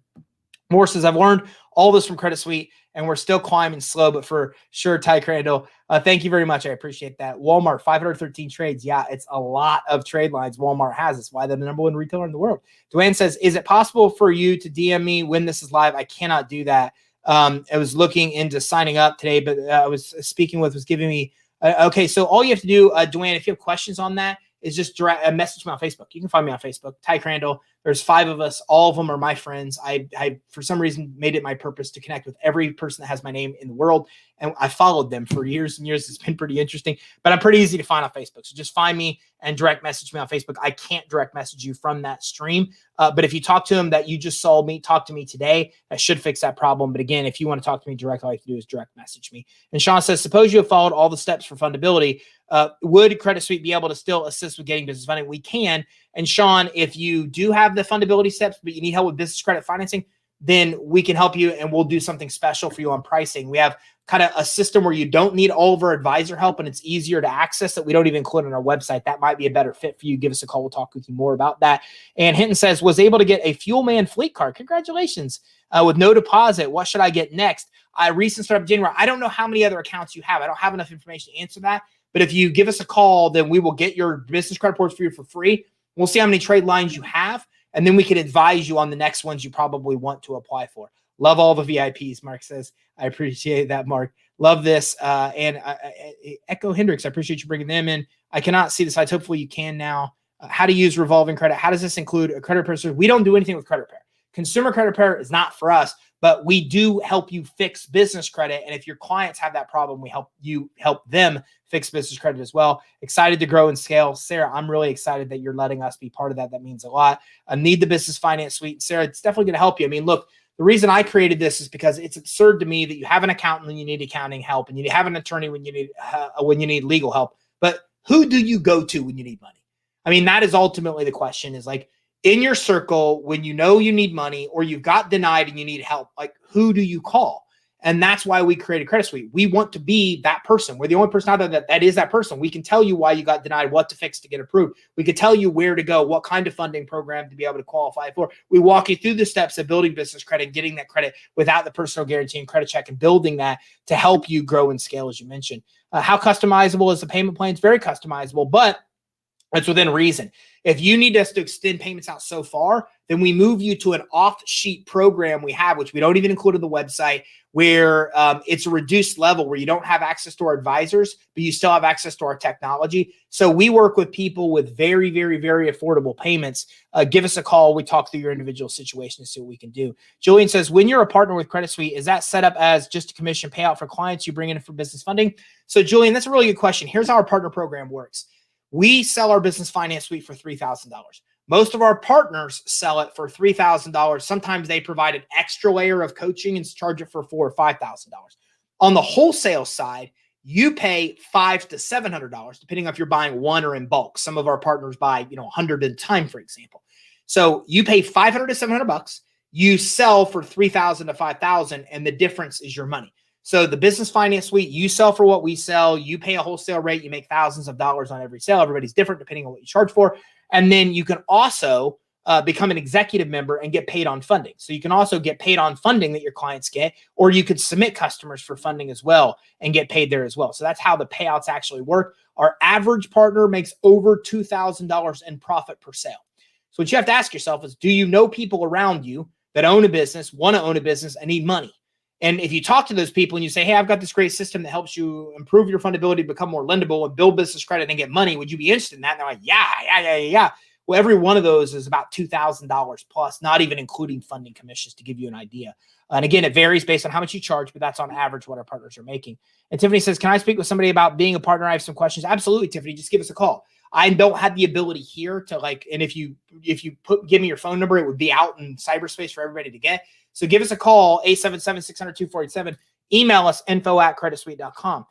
Morris says, I've learned all this from Credit Suite, and we're still climbing slow, but for sure, Ty Crandall, thank you very much. I appreciate that. Walmart, 513 trades. Yeah, it's a lot of trade lines Walmart has. It's why they're the #1 retailer in the world. Dwayne says, is it possible for you to DM me when this is live? I cannot do that. I was looking into signing up today, but I was speaking with, was giving me, okay, so all you have to do, Dwayne, if you have questions on that, is just message me on Facebook. You can find me on Facebook, Ty Crandall. There's 5 of us. All of them are my friends. I for some reason, made it my purpose to connect with every person that has my name in the world. And I followed them for years and years. It's been pretty interesting, but I'm pretty easy to find on Facebook. So just find me and direct message me on Facebook. I can't direct message you from that stream. But if you talk to them that you just saw me talk to me today, that should fix that problem. But again, if you want to talk to me direct, all you have to do is direct message me. And Sean says, suppose you have followed all the steps for fundability. Would Credit Suite be able to still assist with getting business funding? We can. And Sean, if you do have the fundability steps, but you need help with business credit financing, then we can help you and we'll do something special for you on pricing. We have kind of a system where you don't need all of our advisor help and it's easier to access that we don't even include on our website. That might be a better fit for you. Give us a call. We'll talk with you more about that. And Hinton says, was able to get a Fuel Man fleet card. Congratulations. With no deposit. What should I get next? I recently started January. I don't know how many other accounts you have. I don't have enough information to answer that. But if you give us a call, then we will get your business credit reports for you for free. We'll see how many trade lines you have, and then we can advise you on the next ones you probably want to apply for. Love all the VIPs, Mark says. I appreciate that, Mark. Love this. And Echo Hendricks, I appreciate you bringing them in. I cannot see the slides. Hopefully you can now. How to use revolving credit. How does this include a credit repair? We don't do anything with credit repair. Consumer credit repair is not for us, but we do help you fix business credit. And if your clients have that problem, we help them fix business credit as well. Excited to grow and scale. Sarah, I'm really excited that you're letting us be part of that. That means a lot. I need the business finance suite. Sarah, it's definitely going to help you. I mean, look, the reason I created this is because it's absurd to me that you have an accountant when you need accounting help and you have an attorney when you need legal help. But who do you go to when you need money? I mean, that is ultimately the question, is like, in your circle, when you know you need money or you've got denied and you need help, like, who do you call? And that's why we created Credit Suite. We want to be that person. We're the only person out there that is that person. We can tell you why you got denied, what to fix to get approved. We can tell you where to go, what kind of funding program to be able to qualify for. We walk you through the steps of building business credit and getting that credit without the personal guarantee and credit check and building that to help you grow and scale, as you mentioned. How customizable is the payment plan? It's very customizable, but it's within reason. If you need us to extend payments out so far, then we move you to an off-sheet program we have, which we don't even include on the website, where it's a reduced level where you don't have access to our advisors, but you still have access to our technology. So we work with people with very, very, very affordable payments. Give us a call. We talk through your individual situation and see what we can do. Julian says, when you're a partner with Credit Suite, is that set up as just a commission payout for clients you bring in for business funding? So Julian, that's a really good question. Here's how our partner program works. We sell our business finance suite for $3,000. Most of our partners sell it for $3,000. Sometimes they provide an extra layer of coaching and charge it for $4,000 or $5,000. On the wholesale side, you pay $500 to $700, depending on if you're buying one or in bulk. Some of our partners buy, 100 at a time, for example. So you pay $500 to $700. You sell for $3,000 to $5,000, and the difference is your money. So the business finance suite, you sell for what we sell. You pay a wholesale rate. You make thousands of dollars on every sale. Everybody's different depending on what you charge for. And then you can also become an executive member and get paid on funding. So you can also get paid on funding that your clients get, or you could submit customers for funding as well and get paid there as well. So that's how the payouts actually work. Our average partner makes over $2,000 in profit per sale. So what you have to ask yourself is, do you know people around you that own a business, want to own a business, and need money? And if you talk to those people and you say, hey, I've got this great system that helps you improve your fundability, become more lendable, and build business credit and get money, would you be interested in that? And they're like, yeah. Well, every one of those is about $2,000 plus, not even including funding commissions, to give you an idea. And again, it varies based on how much you charge, but that's on average what our partners are making. And Tiffany says, can I speak with somebody about being a partner? I have some questions. Absolutely, Tiffany. Just give us a call. I don't have the ability here to and if you give me your phone number, it would be out in cyberspace for everybody to get. So give us a call, 877-600-2487. Email us, info@creditsuite.com.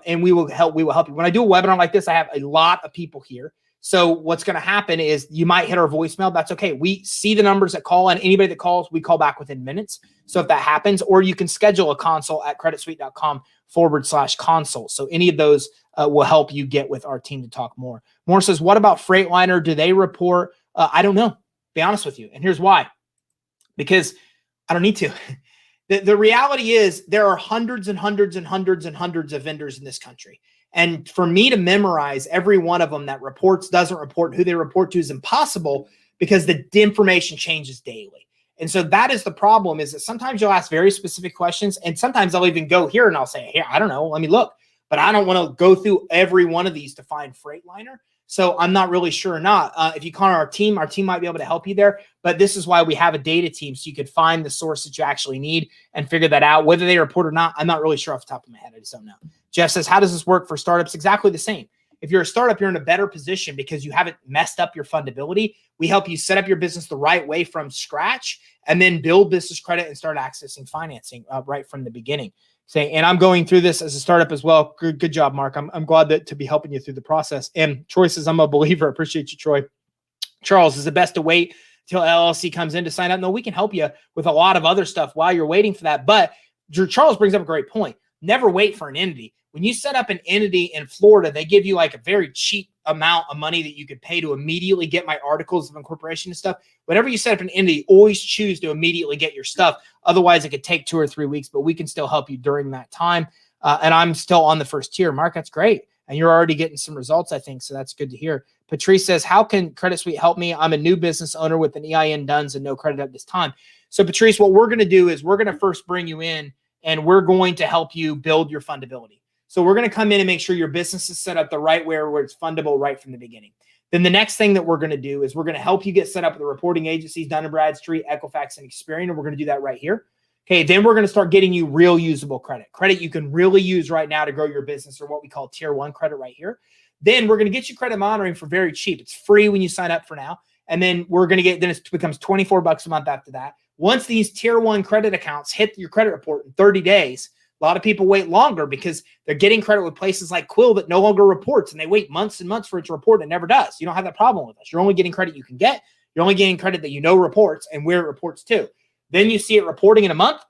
And we will help you. When I do a webinar like this, I have a lot of people here. So what's going to happen is you might hit our voicemail. That's okay. We see the numbers that call, and anybody that calls, we call back within minutes. So if that happens, or you can schedule a consult at creditsuite.com/consult. So any of those will help you get with our team to talk more. Moore says, what about Freightliner? Do they report? I don't know, be honest with you. And here's why. Because I don't need to. The reality is there are hundreds and hundreds and hundreds and hundreds of vendors in this country. And for me to memorize every one of them that reports, doesn't report, who they report to is impossible, because the information changes daily. And so that is the problem, is that sometimes you'll ask very specific questions, and sometimes I'll even go here and I'll say, hey, I don't know, let me look. But I don't want to go through every one of these to find Freightliner. So I'm not really sure or not. If you call our team might be able to help you there. But this is why we have a data team, so you could find the source that you actually need and figure that out. Whether they report or not, I'm not really sure off the top of my head. I just don't know. Jeff says, how does this work for startups? Exactly the same. If you're a startup, you're in a better position because you haven't messed up your fundability. We help you set up your business the right way from scratch, and then build business credit and start accessing financing right from the beginning. And I'm going through this as a startup as well. Good job, Mark. I'm glad to be helping you through the process. And Troy says, I'm a believer. Appreciate you, Troy. Charles, is it best to wait till LLC comes in to sign up? No, we can help you with a lot of other stuff while you're waiting for that. But Charles brings up a great point. Never wait for an entity. When you set up an entity in Florida, they give you like a very cheap amount of money that you could pay to immediately get my articles of incorporation and stuff. Whenever you set up an entity, always choose to immediately get your stuff. Otherwise, it could take 2 or 3 weeks, but we can still help you during that time. And I'm still on the first tier. Mark, that's great. And you're already getting some results, I think. So that's good to hear. Patrice says, how can Credit Suite help me? I'm a new business owner with an EIN DUNS and no credit at this time. So Patrice, what we're going to do is we're going to first bring you in, and we're going to help you build your fundability. So we're going to come in and make sure your business is set up the right way, where it's fundable right from the beginning. Then the next thing that we're going to do is we're going to help you get set up with the reporting agencies, Dun & Bradstreet, Equifax, and Experian, and we're going to do that right here. Okay, then we're going to start getting you real usable credit. Credit you can really use right now to grow your business, or what we call tier 1 credit right here. Then we're going to get you credit monitoring for very cheap. It's free when you sign up for now. And then we're going to then it becomes $24 a month after that. Once these tier 1 credit accounts hit your credit report in 30 days, a lot of people wait longer because they're getting credit with places like Quill that no longer reports, and they wait months and months for it to report, and it never does. You don't have that problem with us. You're only getting credit you can get. You're only getting credit that you know reports and where it reports to. Then you see it reporting in a month,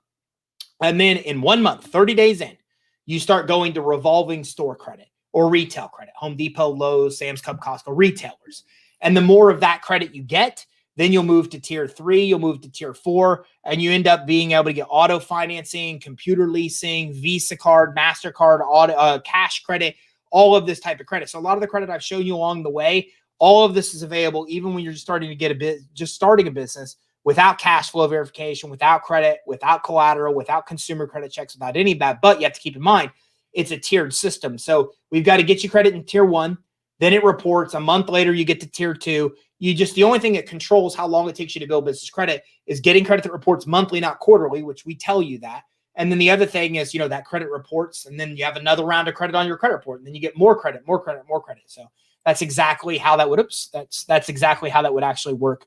and then in 1 month, 30 days in, you start going to revolving store credit or retail credit, Home Depot, Lowe's, Sam's Club, Costco, retailers. And the more of that credit you get, then you'll move to tier 3, you'll move to tier 4, and you end up being able to get auto financing, computer leasing, Visa card, MasterCard, auto, cash credit, all of this type of credit. So a lot of the credit I've shown you along the way, all of this is available even when you're just starting to get just starting a business without cash flow verification, without credit, without collateral, without consumer credit checks, without any of that. But you have to keep in mind, it's a tiered system. So we've got to get you credit in tier 1. Then it reports. A month later, you get to tier 2. The only thing that controls how long it takes you to build business credit is getting credit that reports monthly, not quarterly, which we tell you that. And then the other thing is, that credit reports, and then you have another round of credit on your credit report, and then you get more credit, more credit, more credit. So That's exactly how that would, that's exactly how that would actually work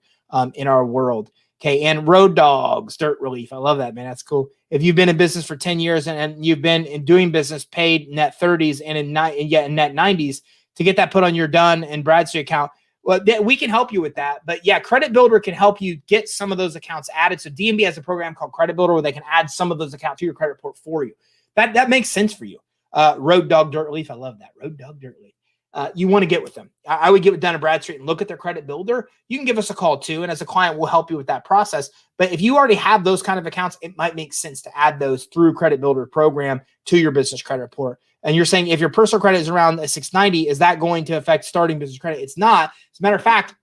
in our world. Okay. And Road Dogs, Dirt Relief. I love that, man. That's cool. If you've been in business for 10 years and you've been in doing business paid net 30s and in net 90s to get that put on your Dun and Bradstreet account, well, we can help you with that. But yeah, Credit Builder can help you get some of those accounts added. So DMB has a program called Credit Builder where they can add some of those accounts to your credit report for you. That makes sense for you. Road Dog Dirt Relief. I love that. Road Dog Dirt Relief. You want to get with them. I would get with Dun & Bradstreet and look at their Credit Builder. You can give us a call too. And as a client, we'll help you with that process. But if you already have those kind of accounts, it might make sense to add those through Credit Builder program to your business credit report. And you're saying if your personal credit is around a 690, is that going to affect starting business credit? It's not. As a matter of fact,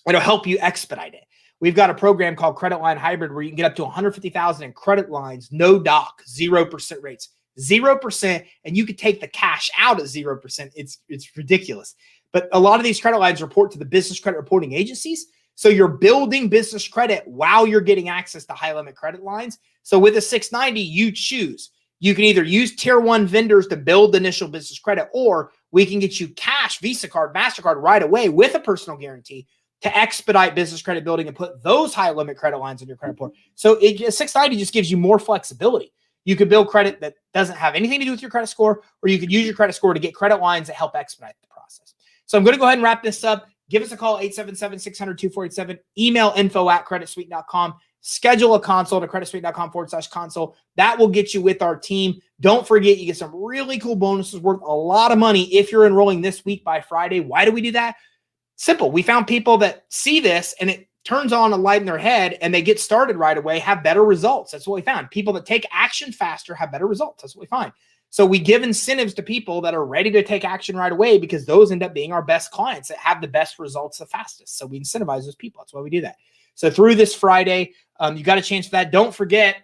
it'll help you expedite it. We've got a program called Credit Line Hybrid where you can get up to 150,000 in credit lines, no doc, 0% rates. 0%, and you could take the cash out at 0%. It's ridiculous. But a lot of these credit lines report to the business credit reporting agencies. So you're building business credit while you're getting access to high limit credit lines. So with a 690, you choose. You can either use tier 1 vendors to build initial business credit, or we can get you cash, Visa card, MasterCard right away with a personal guarantee to expedite business credit building and put those high limit credit lines in your credit report. So 690 just gives you more flexibility. You could build credit that doesn't have anything to do with your credit score, or you could use your credit score to get credit lines that help expedite the process. So I'm going to go ahead and wrap this up. Give us a call, 877-600-2487. Email info@creditsuite.com. Schedule a consult at creditsuite.com/consult. That will get you with our team. Don't forget, you get some really cool bonuses worth a lot of money if you're enrolling this week by Friday. Why do we do that? Simple. We found people that see this and it turns on a light in their head and they get started right away, have better results. That's what we found. People that take action faster have better results. That's what we find. So we give incentives to people that are ready to take action right away because those end up being our best clients that have the best results the fastest. So we incentivize those people. That's why we do that. So through this Friday, you got a chance for that. Don't forget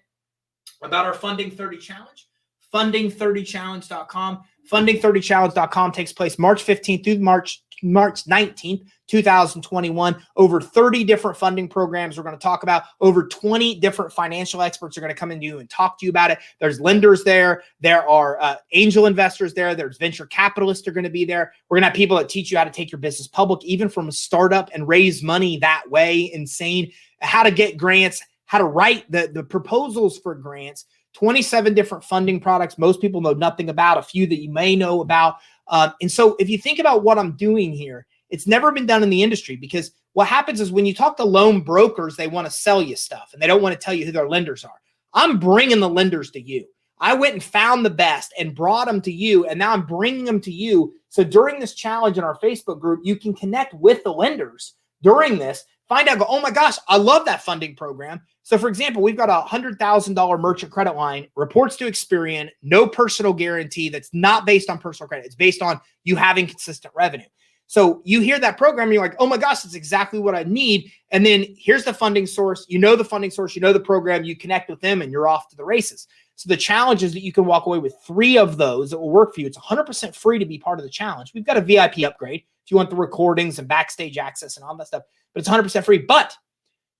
about our Funding 30 Challenge, funding30challenge.com. Funding30challenge.com takes place March 15th through March 19th, 2021. Over 30 different funding programs we're going to talk about. Over 20 different financial experts are going to come into you and talk to you about it. There's lenders there. There are angel investors there. There's venture capitalists are going to be there. We're going to have people that teach you how to take your business public, even from a startup, and raise money that way. Insane. How to get grants, how to write the proposals for grants. 27 different funding products most people know nothing about, a few that you may know about. And so if you think about what I'm doing here, it's never been done in the industry, because what happens is when you talk to loan brokers, they want to sell you stuff and they don't want to tell you who their lenders are. I'm bringing the lenders to you. I went and found the best and brought them to you, and now I'm bringing them to you. So during this challenge in our Facebook group, you can connect with the lenders during this, find out, go, oh my gosh, I love that funding program. So for example, we've got a $100,000 merchant credit line, reports to Experian, no personal guarantee. That's not based on personal credit. It's based on you having consistent revenue. So you hear that program, you're like, oh my gosh, that's exactly what I need. And then here's the funding source. You know the funding source, you know the program, you connect with them, and you're off to the races. So the challenge is that you can walk away with 3 of those that will work for you. It's 100% free to be part of the challenge. We've got a VIP upgrade if you want the recordings and backstage access and all that stuff, but it's 100% free. But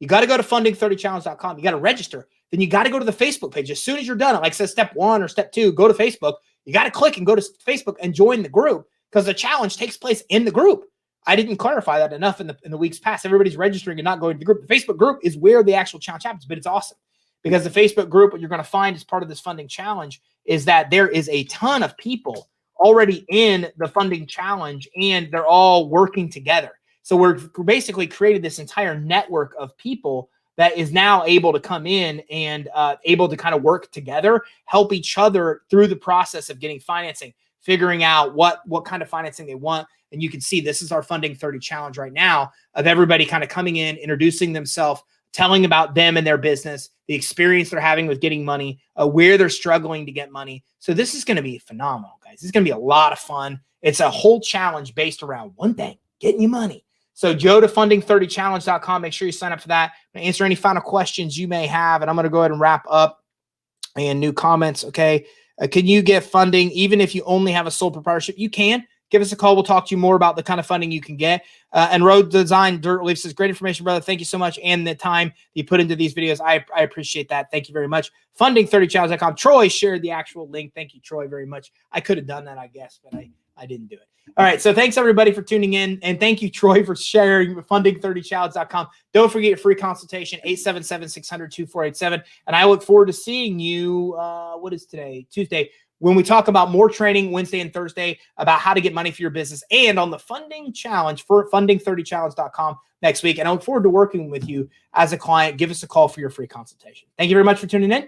you got to go to funding30challenge.com. You got to register. Then you got to go to the Facebook page. As soon as you're done, like says step 1 or step 2, go to Facebook. You got to click and go to Facebook and join the group, because the challenge takes place in the group. I didn't clarify that enough in the weeks past. Everybody's registering and not going to the group. The Facebook group is where the actual challenge happens, but it's awesome because the Facebook group, what you're going to find as part of this funding challenge is that there is a ton of people already in the funding challenge, and they're all working together. So we're basically created this entire network of people that is now able to come in and able to kind of work together, help each other through the process of getting financing, figuring out what kind of financing they want. And you can see this is our Funding 30 Challenge right now, of everybody kind of coming in, introducing themselves, telling about them and their business, the experience they're having with getting money, where they're struggling to get money. So this is going to be phenomenal, guys. This is going to be a lot of fun. It's a whole challenge based around one thing, getting you money. So go to funding30challenge.com. Make sure you sign up for that. I'm going to answer any final questions you may have, and I'm going to go ahead and wrap up. And new comments, okay. Can you get funding even if you only have a sole proprietorship? You can. Give us a call. We'll talk to you more about the kind of funding you can get. And Road Design Dirt Relief says, great information, brother. Thank you so much. And the time you put into these videos, I appreciate that. Thank you very much. Funding30challenge.com. Troy shared the actual link. Thank you, Troy, very much. I could have done that, I guess, but I didn't do it. All right. So thanks everybody for tuning in. And thank you, Troy, for sharing funding30challenge.com. Don't forget your free consultation, 877-600-2487. And I look forward to seeing you. What is today? Tuesday. When we talk about more training Wednesday and Thursday about how to get money for your business and on the funding challenge for funding30challenge.com next week. And I look forward to working with you as a client. Give us a call for your free consultation. Thank you very much for tuning in.